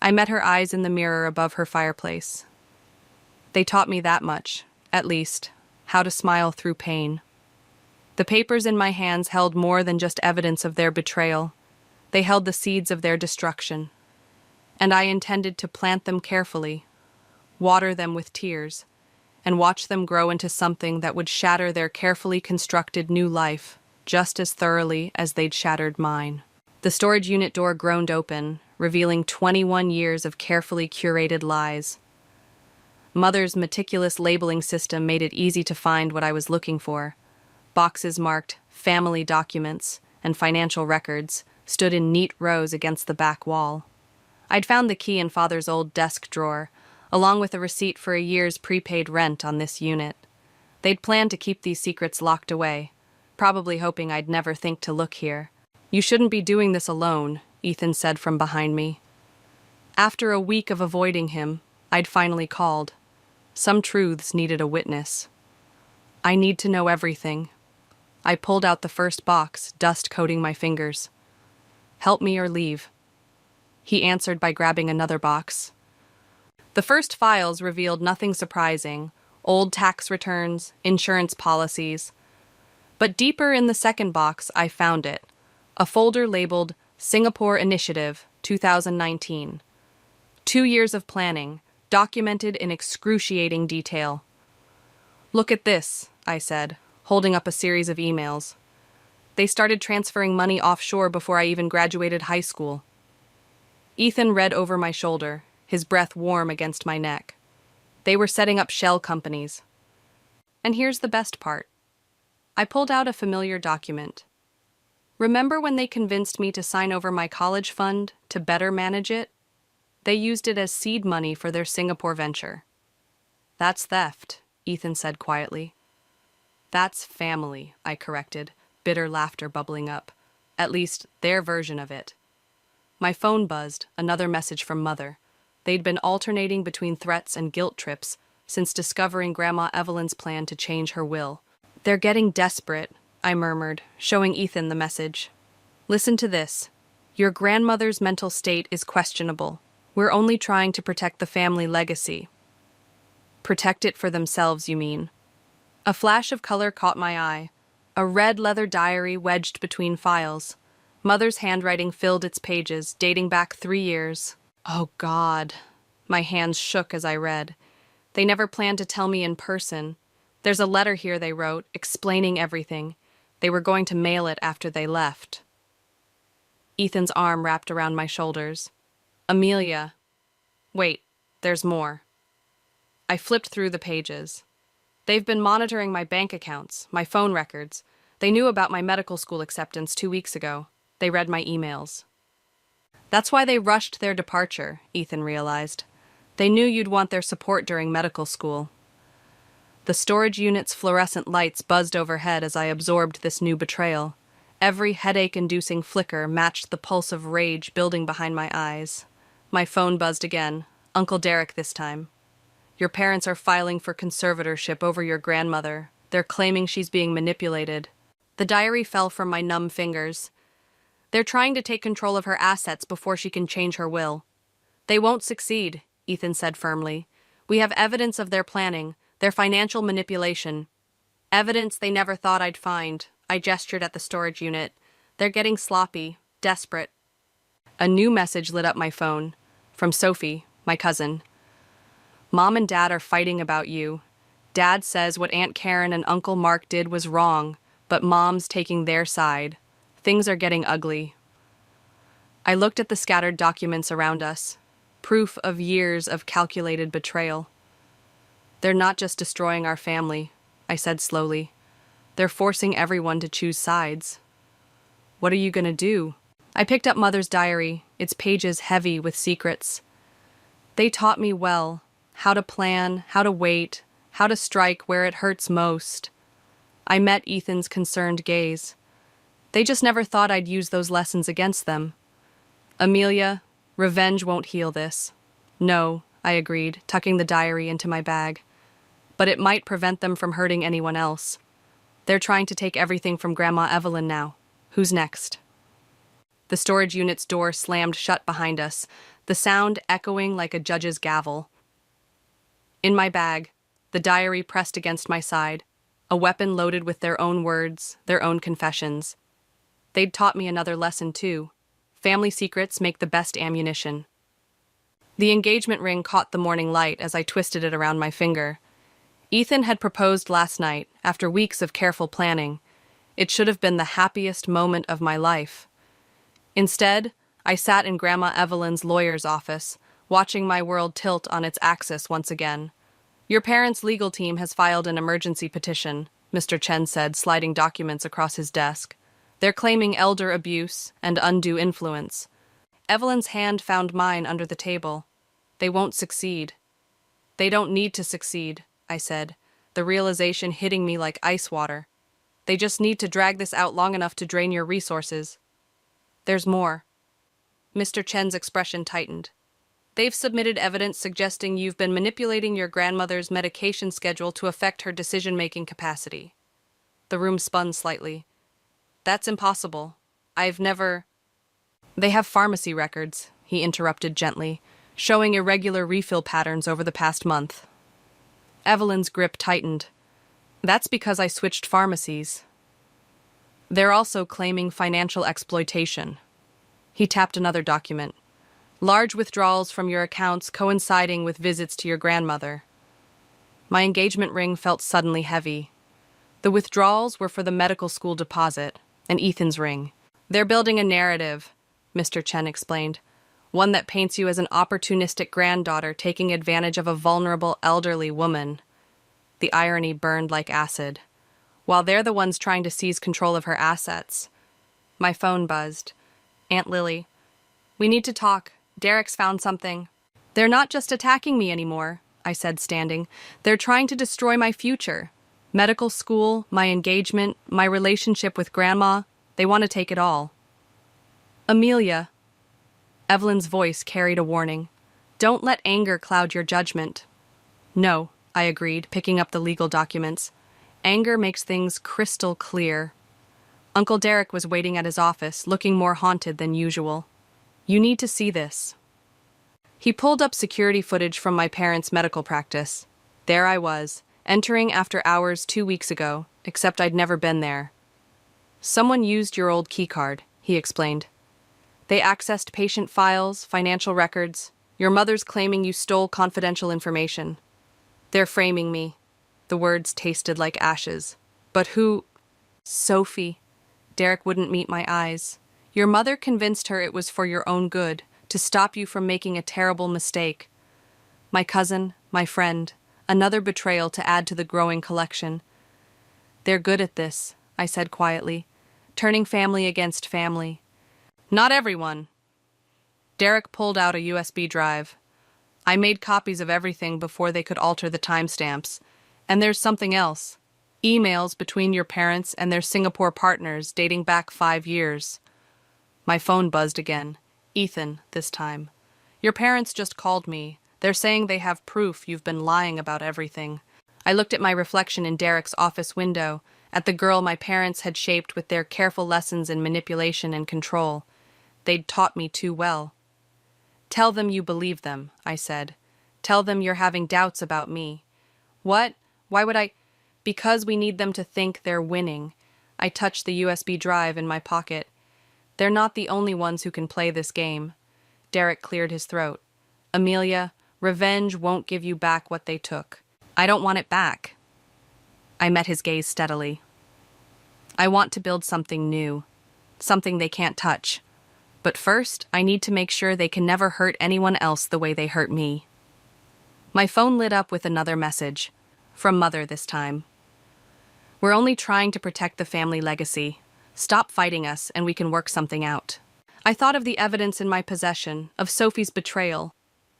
I met her eyes in the mirror above her fireplace. They taught me that much, at least, how to smile through pain. The papers in my hands held more than just evidence of their betrayal. They held the seeds of their destruction. And I intended to plant them carefully, water them with tears, and watch them grow into something that would shatter their carefully constructed new life just as thoroughly as they'd shattered mine. The storage unit door groaned open, revealing 21 years of carefully curated lies. Mother's meticulous labeling system made it easy to find what I was looking for. Boxes marked family documents and financial records stood in neat rows against the back wall. I'd found the key in Father's old desk drawer, along with a receipt for a year's prepaid rent on this unit. They'd planned to keep these secrets locked away, probably hoping I'd never think to look here. You shouldn't be doing this alone, Ethan said from behind me. After a week of avoiding him, I'd finally called. Some truths needed a witness. I need to know everything. I pulled out the first box, dust coating my fingers. Help me or leave. He answered by grabbing another box. The first files revealed nothing surprising, old tax returns, insurance policies. But deeper in the second box, I found it, a folder labeled Singapore Initiative 2019. 2 years of planning, documented in excruciating detail. Look at this, I said, holding up a series of emails. They started transferring money offshore before I even graduated high school. Ethan read over my shoulder, his breath warm against my neck. They were setting up shell companies. And here's the best part. I pulled out a familiar document. Remember when they convinced me to sign over my college fund to better manage it? They used it as seed money for their Singapore venture. That's theft, Ethan said quietly. That's family, I corrected, bitter laughter bubbling up. At least, their version of it. My phone buzzed, another message from Mother. They'd been alternating between threats and guilt trips since discovering Grandma Evelyn's plan to change her will. They're getting desperate, I murmured, showing Ethan the message. Listen to this. Your grandmother's mental state is questionable. We're only trying to protect the family legacy. Protect it for themselves, you mean? A flash of color caught my eye. A red leather diary wedged between files. Mother's handwriting filled its pages, dating back 3 years. Oh, God. My hands shook as I read. They never planned to tell me in person. There's a letter here they wrote, explaining everything. They were going to mail it after they left. Ethan's arm wrapped around my shoulders. Amelia. Wait, there's more. I flipped through the pages. They've been monitoring my bank accounts, my phone records. They knew about my medical school acceptance 2 weeks ago. They read my emails. That's why they rushed their departure, Ethan realized. They knew you'd want their support during medical school. The storage unit's fluorescent lights buzzed overhead as I absorbed this new betrayal. Every headache-inducing flicker matched the pulse of rage building behind my eyes. My phone buzzed again. Uncle Derek this time. Your parents are filing for conservatorship over your grandmother. They're claiming she's being manipulated. The diary fell from my numb fingers. They're trying to take control of her assets before she can change her will. They won't succeed, Ethan said firmly. We have evidence of their planning, their financial manipulation. Evidence they never thought I'd find. I gestured at the storage unit. They're getting sloppy, desperate. A new message lit up my phone. From Sophie, my cousin. Mom and Dad are fighting about you. Dad says what Aunt Karen and Uncle Mark did was wrong, but Mom's taking their side. Things are getting ugly. I looked at the scattered documents around us. Proof of years of calculated betrayal. They're not just destroying our family, I said slowly. They're forcing everyone to choose sides. What are you going to do? I picked up Mother's diary, its pages heavy with secrets. They taught me well, how to plan, how to wait, how to strike where it hurts most. I met Ethan's concerned gaze. They just never thought I'd use those lessons against them. Amelia, revenge won't heal this. No, I agreed, tucking the diary into my bag. But it might prevent them from hurting anyone else. They're trying to take everything from Grandma Evelyn now. Who's next? The storage unit's door slammed shut behind us, the sound echoing like a judge's gavel. In my bag, the diary pressed against my side, a weapon loaded with their own words, their own confessions. They'd taught me another lesson, too. Family secrets make the best ammunition. The engagement ring caught the morning light as I twisted it around my finger. Ethan had proposed last night, after weeks of careful planning. It should have been the happiest moment of my life. Instead, I sat in Grandma Evelyn's lawyer's office, watching my world tilt on its axis once again. Your parents' legal team has filed an emergency petition, Mr. Chen said, sliding documents across his desk. They're claiming elder abuse and undue influence. Evelyn's hand found mine under the table. They won't succeed. They don't need to succeed, I said, the realization hitting me like ice water. They just need to drag this out long enough to drain your resources. There's more. Mr. Chen's expression tightened. They've submitted evidence suggesting you've been manipulating your grandmother's medication schedule to affect her decision-making capacity. The room spun slightly. That's impossible. I've never... They have pharmacy records, he interrupted gently, showing irregular refill patterns over the past month. Evelyn's grip tightened. That's because I switched pharmacies. They're also claiming financial exploitation. He tapped another document. Large withdrawals from your accounts coinciding with visits to your grandmother. My engagement ring felt suddenly heavy. The withdrawals were for the medical school deposit, and Ethan's ring. They're building a narrative, Mr. Chen explained. One that paints you as an opportunistic granddaughter taking advantage of a vulnerable elderly woman. The irony burned like acid. While they're the ones trying to seize control of her assets. My phone buzzed. Aunt Lily. We need to talk. Derek's found something. They're not just attacking me anymore, I said, standing. They're trying to destroy my future. Medical school, my engagement, my relationship with Grandma. They want to take it all. Amelia. Evelyn's voice carried a warning. Don't let anger cloud your judgment. No, I agreed, picking up the legal documents. Anger makes things crystal clear. Uncle Derek was waiting at his office, looking more haunted than usual. "You need to see this." He pulled up security footage from my parents' medical practice. There I was, entering after hours 2 weeks ago, except I'd never been there. "Someone used your old keycard," he explained. "They accessed patient files, financial records. Your mother's claiming you stole confidential information. They're framing me." The words tasted like ashes. "But who—" "Sophie." Derek wouldn't meet my eyes. "Your mother convinced her it was for your own good, to stop you from making a terrible mistake. My cousin, my friend, another betrayal to add to the growing collection." "They're good at this," I said quietly, "turning family against family." "Not everyone." Derek pulled out a USB drive. "I made copies of everything before they could alter the timestamps. And there's something else. Emails between your parents and their Singapore partners dating back 5 years. My phone buzzed again. Ethan, this time. "Your parents just called me. They're saying they have proof you've been lying about everything." I looked at my reflection in Derek's office window, at the girl my parents had shaped with their careful lessons in manipulation and control. They'd taught me too well. "Tell them you believe them," I said. "Tell them you're having doubts about me." "What? Why would I—" "Because we need them to think they're winning." I touched the USB drive in my pocket. "They're not the only ones who can play this game." Derek cleared his throat. "Amelia, revenge won't give you back what they took." "I don't want it back." I met his gaze steadily. "I want to build something new, something they can't touch. But first, I need to make sure they can never hurt anyone else the way they hurt me." My phone lit up with another message, from Mother this time. "We're only trying to protect the family legacy. Stop fighting us and we can work something out." I thought of the evidence in my possession, of Sophie's betrayal,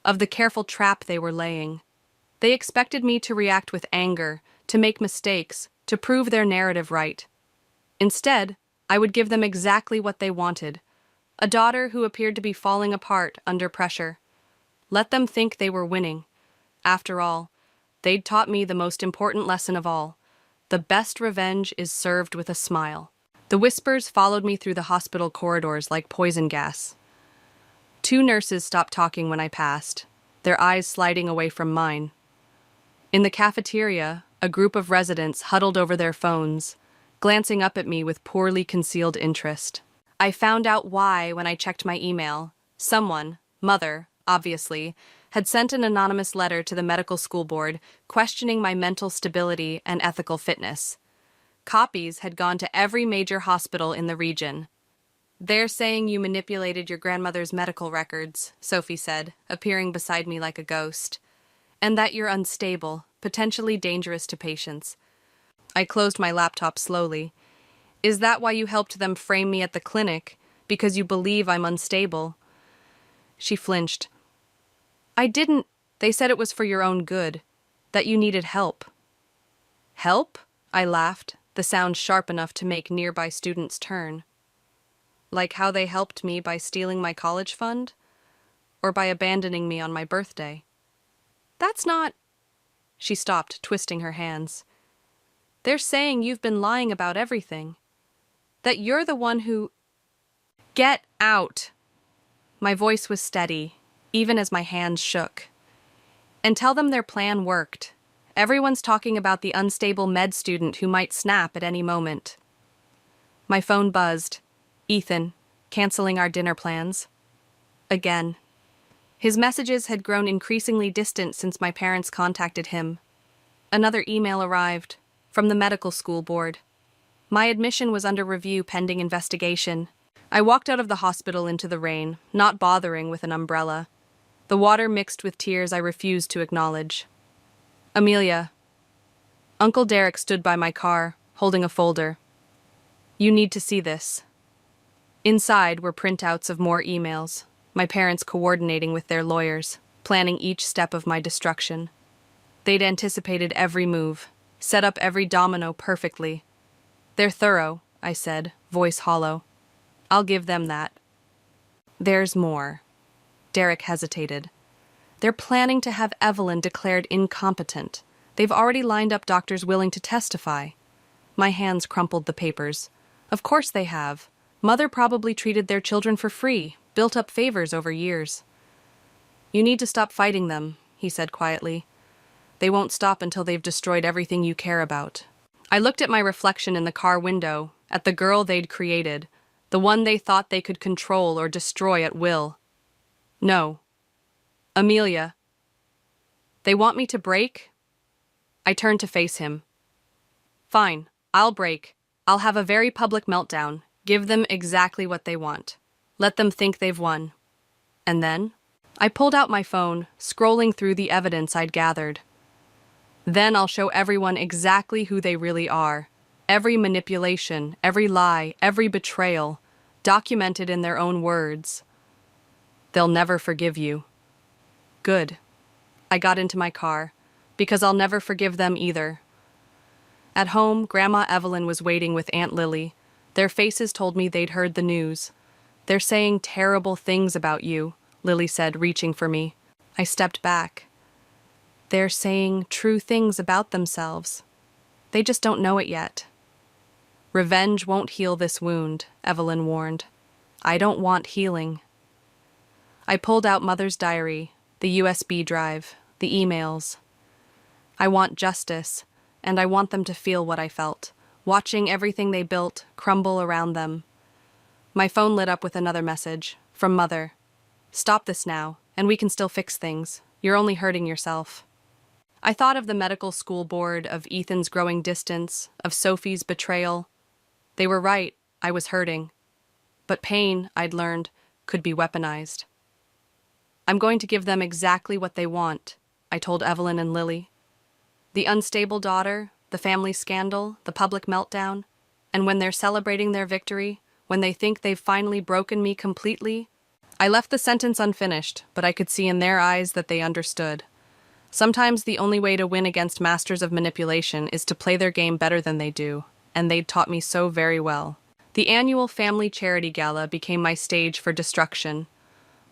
of the careful trap they were laying. They expected me to react with anger, to make mistakes, to prove their narrative right. Instead, I would give them exactly what they wanted: a daughter who appeared to be falling apart under pressure. Let them think they were winning. After all, they'd taught me the most important lesson of all: the best revenge is served with a smile. The whispers followed me through the hospital corridors like poison gas. 2 nurses stopped talking when I passed, their eyes sliding away from mine. In the cafeteria, a group of residents huddled over their phones, glancing up at me with poorly concealed interest. I found out why when I checked my email. Someone, Mother, obviously, had sent an anonymous letter to the medical school board questioning my mental stability and ethical fitness. Copies had gone to every major hospital in the region. "They're saying you manipulated your grandmother's medical records," Sophie said, appearing beside me like a ghost. "And that you're unstable, potentially dangerous to patients." I closed my laptop slowly. "Is that why you helped them frame me at the clinic? Because you believe I'm unstable?" She flinched. "I didn't. They said it was for your own good, that you needed help." "Help?" I laughed, the sound sharp enough to make nearby students turn. "Like how they helped me by stealing my college fund? Or by abandoning me on my birthday?" "That's not—" She stopped, twisting her hands. "They're saying you've been lying about everything. That you're the one who—" "Get out!" My voice was steady, even as my hands shook. "And tell them their plan worked. Everyone's talking about the unstable med student who might snap at any moment." My phone buzzed. Ethan, canceling our dinner plans. Again. His messages had grown increasingly distant since my parents contacted him. Another email arrived, from the medical school board. My admission was under review pending investigation. I walked out of the hospital into the rain, not bothering with an umbrella. The water mixed with tears I refused to acknowledge. "Amelia." Uncle Derek stood by my car, holding a folder. "You need to see this." Inside were printouts of more emails, my parents coordinating with their lawyers, planning each step of my destruction. They'd anticipated every move, set up every domino perfectly. "They're thorough," I said, voice hollow. "I'll give them that." "There's more." Derek hesitated. "They're planning to have Evelyn declared incompetent. They've already lined up doctors willing to testify." My hands crumpled the papers. Of course they have. Mother probably treated their children for free, built up favors over years. You need to stop fighting them, he said quietly. They won't stop until they've destroyed everything you care about. I looked at my reflection in the car window, at the girl they'd created, the one they thought they could control or destroy at will. No. Amelia. They want me to break? I turned to face him. Fine, I'll break. I'll have a very public meltdown. Give them exactly what they want. Let them think they've won. And then? I pulled out my phone, scrolling through the evidence I'd gathered. Then I'll show everyone exactly who they really are. Every manipulation, every lie, every betrayal, documented in their own words. They'll never forgive you. Good. I got into my car, because I'll never forgive them either. At home, Grandma Evelyn was waiting with Aunt Lily. Their faces told me they'd heard the news. They're saying terrible things about you, Lily said, reaching for me. I stepped back. They're saying true things about themselves. They just don't know it yet. Revenge won't heal this wound, Evelyn warned. I don't want healing. I pulled out Mother's diary, the USB drive, the emails. I want justice, and I want them to feel what I felt, watching everything they built crumble around them. My phone lit up with another message, from Mother. Stop this now, and we can still fix things. You're only hurting yourself. I thought of the medical school board, of Ethan's growing distance, of Sophie's betrayal. They were right, I was hurting. But pain, I'd learned, could be weaponized. I'm going to give them exactly what they want, I told Evelyn and Lily. The unstable daughter, the family scandal, the public meltdown, and when they're celebrating their victory, when they think they've finally broken me completely. I left the sentence unfinished, but I could see in their eyes that they understood. Sometimes the only way to win against masters of manipulation is to play their game better than they do, and they'd taught me so very well. The annual family charity gala became my stage for destruction.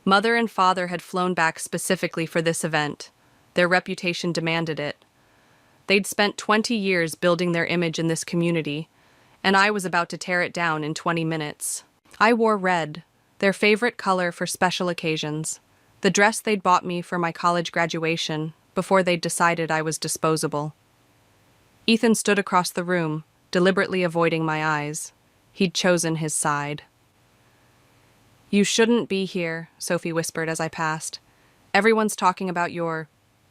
Mother and Father had flown back specifically for this event. Their reputation demanded it. They'd spent 20 years building their image in this community, and I was about to tear it down in 20 minutes. I wore red, their favorite color for special occasions, the dress they'd bought me for my college graduation before they'd decided I was disposable. Ethan stood across the room, deliberately avoiding my eyes. He'd chosen his side. You shouldn't be here, Sophie whispered as I passed. Everyone's talking about your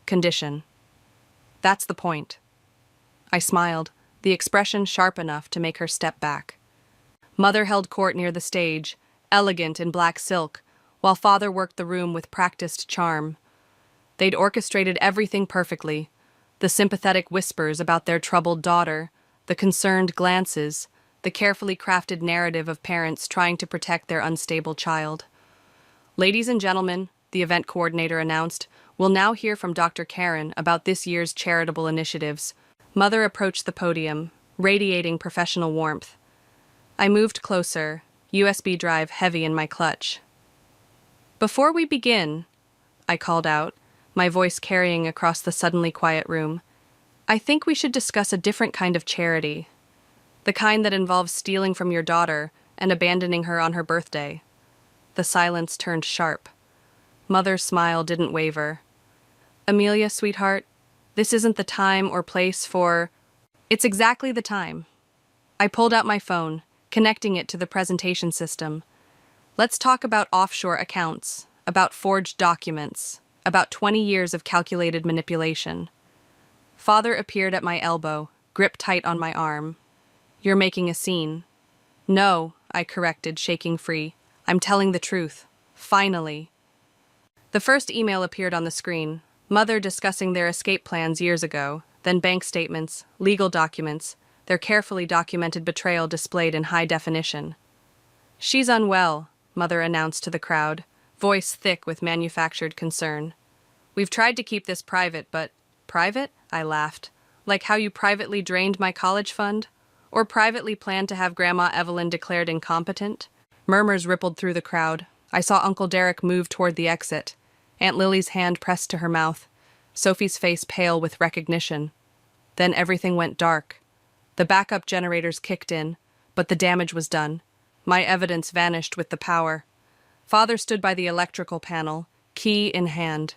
condition. That's the point. I smiled, the expression sharp enough to make her step back. Mother held court near the stage, elegant in black silk, while Father worked the room with practiced charm. They'd orchestrated everything perfectly, the sympathetic whispers about their troubled daughter, the concerned glances, the carefully crafted narrative of parents trying to protect their unstable child. Ladies and gentlemen, the event coordinator announced, we'll now hear from Dr. Karen about this year's charitable initiatives. Mother approached the podium, radiating professional warmth. I moved closer, USB drive heavy in my clutch. Before we begin, I called out, my voice carrying across the suddenly quiet room, I think we should discuss a different kind of charity. The kind that involves stealing from your daughter and abandoning her on her birthday. The silence turned sharp. Mother's smile didn't waver. Amelia, sweetheart, this isn't the time or place for... It's exactly the time. I pulled out my phone, connecting it to the presentation system. Let's talk about offshore accounts, about forged documents, about 20 years of calculated manipulation. Father appeared at my elbow, gripped tight on my arm. You're making a scene. No, I corrected, shaking free. I'm telling the truth. Finally. The first email appeared on the screen. Mother discussing their escape plans years ago, then bank statements, legal documents, their carefully documented betrayal displayed in high definition. She's unwell, Mother announced to the crowd, voice thick with manufactured concern. We've tried to keep this private, but... Private? I laughed. Like how you privately drained my college fund? Or privately planned to have Grandma Evelyn declared incompetent? Murmurs rippled through the crowd. I saw Uncle Derek move toward the exit. Aunt Lily's hand pressed to her mouth, Sophie's face pale with recognition. Then everything went dark. The backup generators kicked in, But the damage was done. My evidence vanished with the power. Father stood by the electrical panel, key in hand.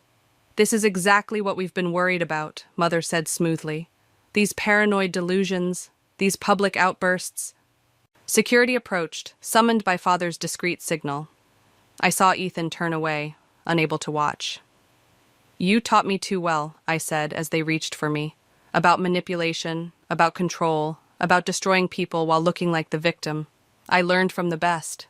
"This is exactly what we've been worried about," Mother said smoothly. "These paranoid delusions, these public outbursts." Security approached, summoned by Father's discreet signal. I saw Ethan turn away, unable to watch. "You taught me too well," I said as they reached for me. "About manipulation, about control, about destroying people while looking like the victim. I learned from the best."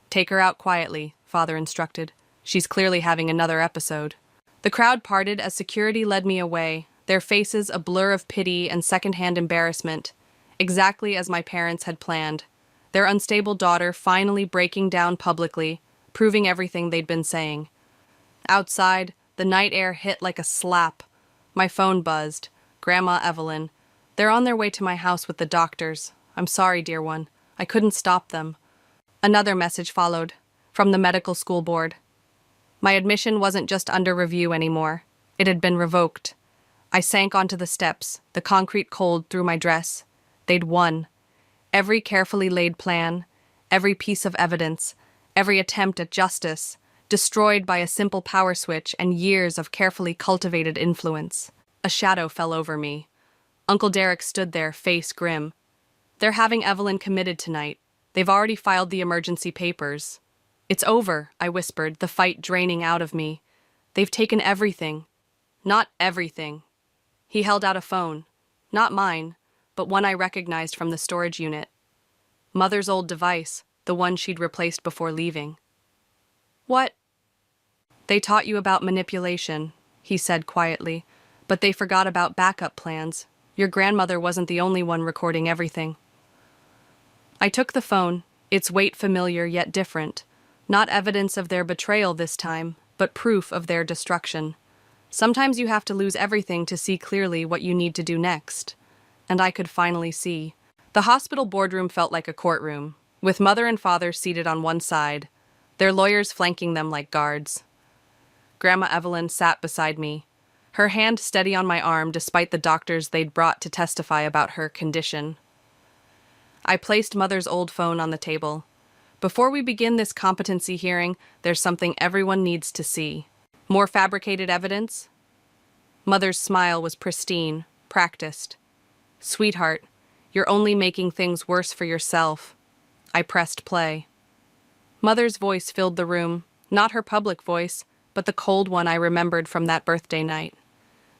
"Take her out quietly," Father instructed. "She's clearly having another episode." The crowd parted as security led me away, their faces a blur of pity and secondhand embarrassment, exactly as my parents had planned. Their unstable daughter finally breaking down publicly, proving everything they'd been saying. Outside, the night air hit like a slap. My phone buzzed. "Grandma Evelyn. They're on their way to my house with the doctors. I'm sorry, dear one. I couldn't stop them." Another message followed, from the medical school board. My admission wasn't just under review anymore. It had been revoked. I sank onto the steps, the concrete cold through my dress. They'd won. Every carefully laid plan, every piece of evidence, every attempt at justice, destroyed by a simple power switch and years of carefully cultivated influence. A shadow fell over me. Uncle Derek stood there, face grim. "They're having Evelyn committed tonight. They've already filed the emergency papers." "It's over," I whispered, the fight draining out of me. "They've taken everything." "Not everything." He held out a phone. Not mine, but one I recognized from the storage unit. Mother's old device, the one she'd replaced before leaving. "What?" "They taught you about manipulation," he said quietly, "but they forgot about backup plans. Your grandmother wasn't the only one recording everything." I took the phone, its weight familiar yet different. Not evidence of their betrayal this time, but proof of their destruction. Sometimes you have to lose everything to see clearly what you need to do next. And I could finally see. The hospital boardroom felt like a courtroom, with Mother and Father seated on one side, their lawyers flanking them like guards. Grandma Evelyn sat beside me, her hand steady on my arm despite the doctors they'd brought to testify about her condition. I placed Mother's old phone on the table. "Before we begin this competency hearing, there's something everyone needs to see." "More fabricated evidence?" Mother's smile was pristine, practiced. "Sweetheart, you're only making things worse for yourself." I pressed play. Mother's voice filled the room, not her public voice, but the cold one I remembered from that birthday night.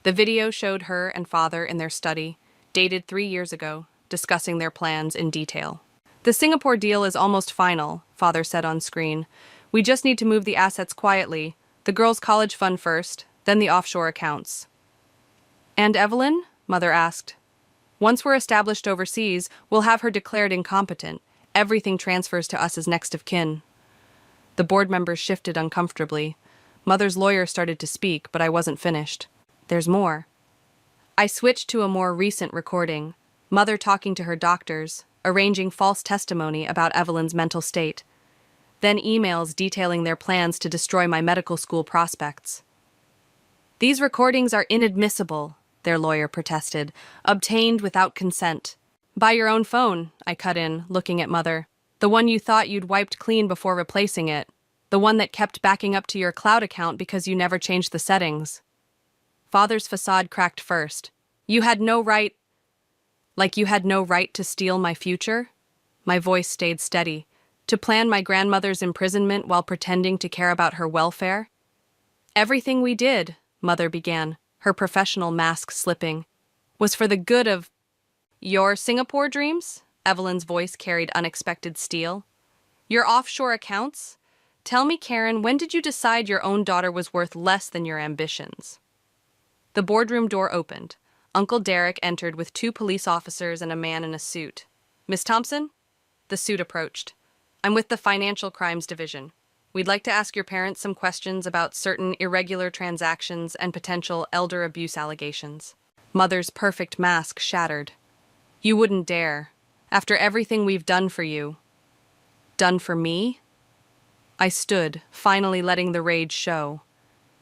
The video showed her and Father in their study, dated 3 years ago, discussing their plans in detail. "The Singapore deal is almost final," Father said on screen. "We just need to move the assets quietly, the girls' college fund first, then the offshore accounts." "And Evelyn?" Mother asked. "Once we're established overseas, we'll have her declared incompetent. Everything transfers to us as next of kin." The board members shifted uncomfortably. Mother's lawyer started to speak, but I wasn't finished. "There's more." I switched to a more recent recording, Mother talking to her doctors, arranging false testimony about Evelyn's mental state. Then emails detailing their plans to destroy my medical school prospects. "These recordings are inadmissible," their lawyer protested, "obtained without consent." "By your own phone," I cut in, looking at Mother. "The one you thought you'd wiped clean before replacing it. The one that kept backing up to your cloud account because you never changed the settings." Father's facade cracked first. "You had no right—" "Like you had no right to steal my future?" My voice stayed steady. "To plan my grandmother's imprisonment while pretending to care about her welfare?" "Everything we did," Mother began, her professional mask slipping, "was for the good of—" "Your Singapore dreams?" Evelyn's voice carried unexpected steel. "Your offshore accounts? Tell me, Karen, when did you decide your own daughter was worth less than your ambitions?" The boardroom door opened. Uncle Derek entered with 2 police officers and a man in a suit. "Miss Thompson?" The suit approached. "I'm with the Financial Crimes Division. We'd like to ask your parents some questions about certain irregular transactions and potential elder abuse allegations." Mother's perfect mask shattered. "You wouldn't dare. After everything we've done for you." "Done for me?" I stood, finally letting the rage show.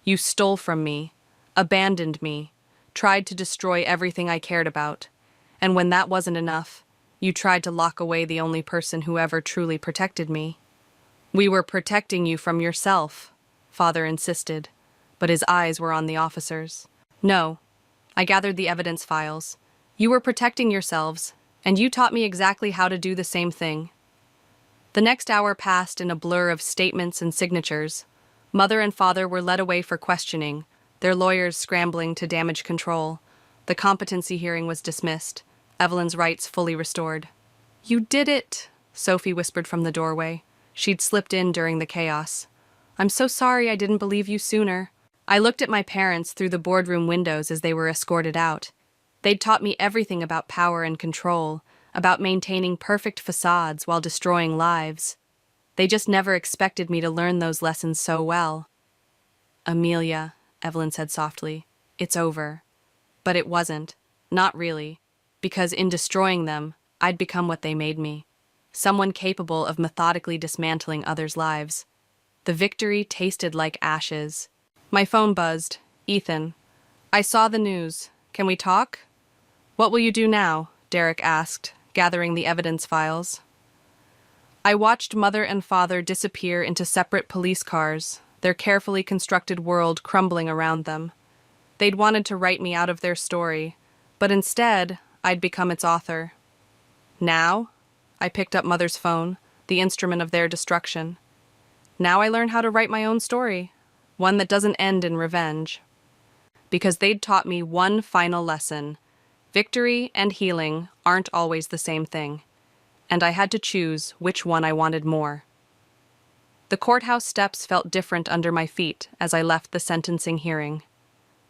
"You stole from me, abandoned me, tried to destroy everything I cared about. And when that wasn't enough, You tried to lock away the only person who ever truly protected me. We were protecting you from yourself, Father insisted, but his eyes were on the officers. No, I gathered the evidence files. You were protecting yourselves, and you taught me exactly how to do the same thing. The next hour passed in a blur of statements and signatures. Mother and father were led away for questioning, their lawyers scrambling to damage control. The competency hearing was dismissed, Evelyn's rights fully restored. You did it, Sophie whispered from the doorway. She'd slipped in during the chaos. I'm so sorry I didn't believe you sooner. I looked at my parents through the boardroom windows as they were escorted out. They'd taught me everything about power and control, about maintaining perfect facades while destroying lives. They just never expected me to learn those lessons so well. Amelia, Evelyn said softly, it's over. But it wasn't. Not really. Because in destroying them, I'd become what they made me. Someone capable of methodically dismantling others' lives. The victory tasted like ashes. My phone buzzed. Ethan. I saw the news. Can we talk? What will you do now? Derek asked, gathering the evidence files. I watched mother and father disappear into separate police cars, their carefully constructed world crumbling around them. They'd wanted to write me out of their story, but instead, I'd become its author. Now, I picked up mother's phone, the instrument of their destruction. Now I learn how to write my own story, one that doesn't end in revenge. Because they'd taught me one final lesson. Victory and healing aren't always the same thing, and I had to choose which one I wanted more. The courthouse steps felt different under my feet as I left the sentencing hearing.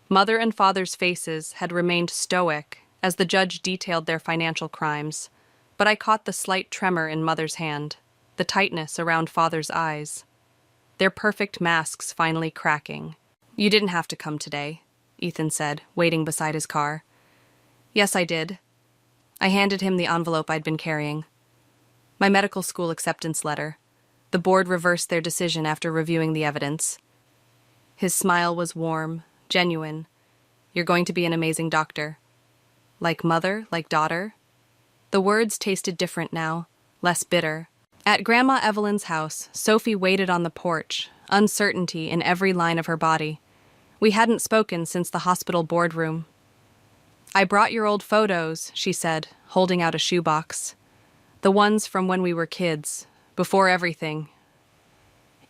Mother and father's faces had remained stoic as the judge detailed their financial crimes, but I caught the slight tremor in mother's hand, the tightness around father's eyes. Their perfect masks finally cracking. You didn't have to come today, Ethan said, waiting beside his car. Yes, I did. I handed him the envelope I'd been carrying. My medical school acceptance letter. The board reversed their decision after reviewing the evidence. His smile was warm, genuine. You're going to be an amazing doctor. Like mother, like daughter? The words tasted different now, less bitter. At Grandma Evelyn's house, Sophie waited on the porch, uncertainty in every line of her body. We hadn't spoken since the hospital boardroom. I brought your old photos, she said, holding out a shoebox. The ones from when we were kids, before everything.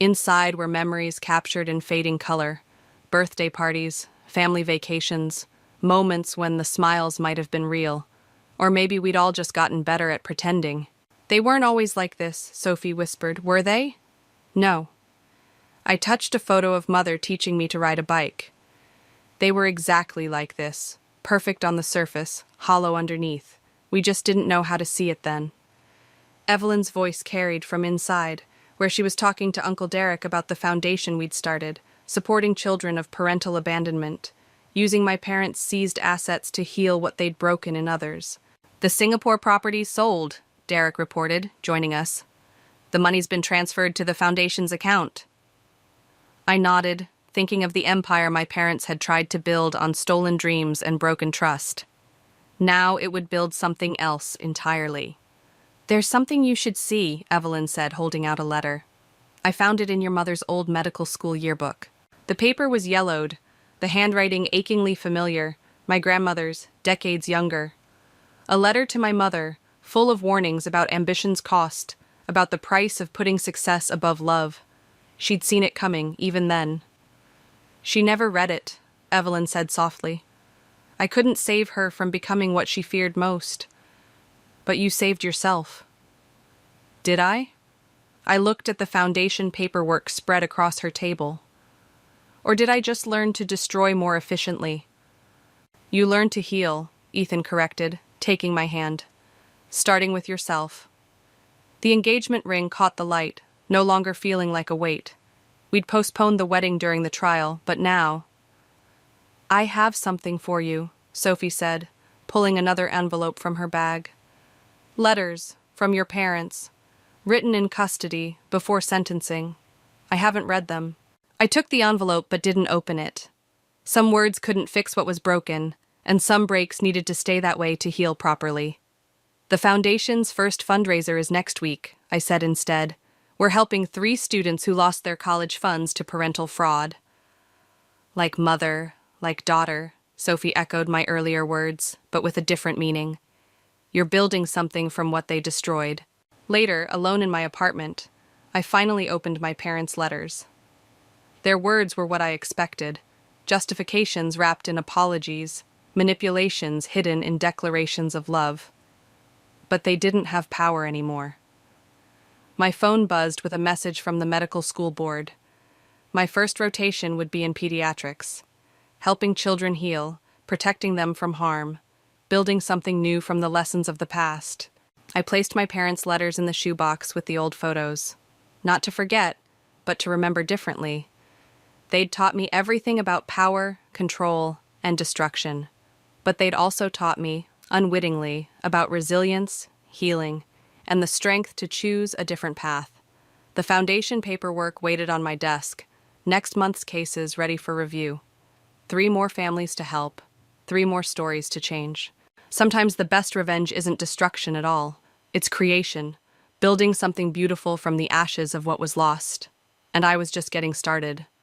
Inside were memories captured in fading color, birthday parties, family vacations, moments when the smiles might have been real. Or maybe we'd all just gotten better at pretending. They weren't always like this, Sophie whispered, were they? No. I touched a photo of Mother teaching me to ride a bike. They were exactly like this, perfect on the surface, hollow underneath. We just didn't know how to see it then. Evelyn's voice carried from inside, where she was talking to Uncle Derek about the foundation we'd started, supporting children of parental abandonment, using my parents' seized assets to heal what they'd broken in others. The Singapore property sold, Derek reported, joining us. The money's been transferred to the foundation's account. I nodded, thinking of the empire my parents had tried to build on stolen dreams and broken trust. Now it would build something else entirely. There's something you should see, Evelyn said, holding out a letter. I found it in your mother's old medical school yearbook. The paper was yellowed, the handwriting achingly familiar, my grandmother's, decades younger. A letter to my mother, full of warnings about ambition's cost, about the price of putting success above love. She'd seen it coming, even then. She never read it, Evelyn said softly. I couldn't save her from becoming what she feared most. But you saved yourself. Did I? I looked at the foundation paperwork spread across her table. Or did I just learn to destroy more efficiently? You learn to heal, Ethan corrected, taking my hand. Starting with yourself. The engagement ring caught the light, no longer feeling like a weight. We'd postponed the wedding during the trial, but now... I have something for you, Sophie said, pulling another envelope from her bag. Letters from your parents, written in custody before sentencing. I haven't read them. I took the envelope but didn't open it. Some words couldn't fix what was broken, and some breaks needed to stay that way to heal properly. The foundation's first fundraiser is next week, I said instead. We're helping 3 students who lost their college funds to parental fraud. Like mother, like daughter, Sophie echoed my earlier words, but with a different meaning. You're building something from what they destroyed. Later, alone in my apartment, I finally opened my parents' letters. Their words were what I expected, justifications wrapped in apologies, manipulations hidden in declarations of love. But they didn't have power anymore. My phone buzzed with a message from the medical school board. My first rotation would be in pediatrics, helping children heal, protecting them from harm, building something new from the lessons of the past. I placed my parents' letters in the shoebox with the old photos. Not to forget, but to remember differently. They'd taught me everything about power, control, and destruction. But they'd also taught me, unwittingly, about resilience, healing, and the strength to choose a different path. The foundation paperwork waited on my desk, next month's cases ready for review. 3 more families to help, 3 more stories to change. Sometimes the best revenge isn't destruction at all. It's creation, building something beautiful from the ashes of what was lost. And I was just getting started.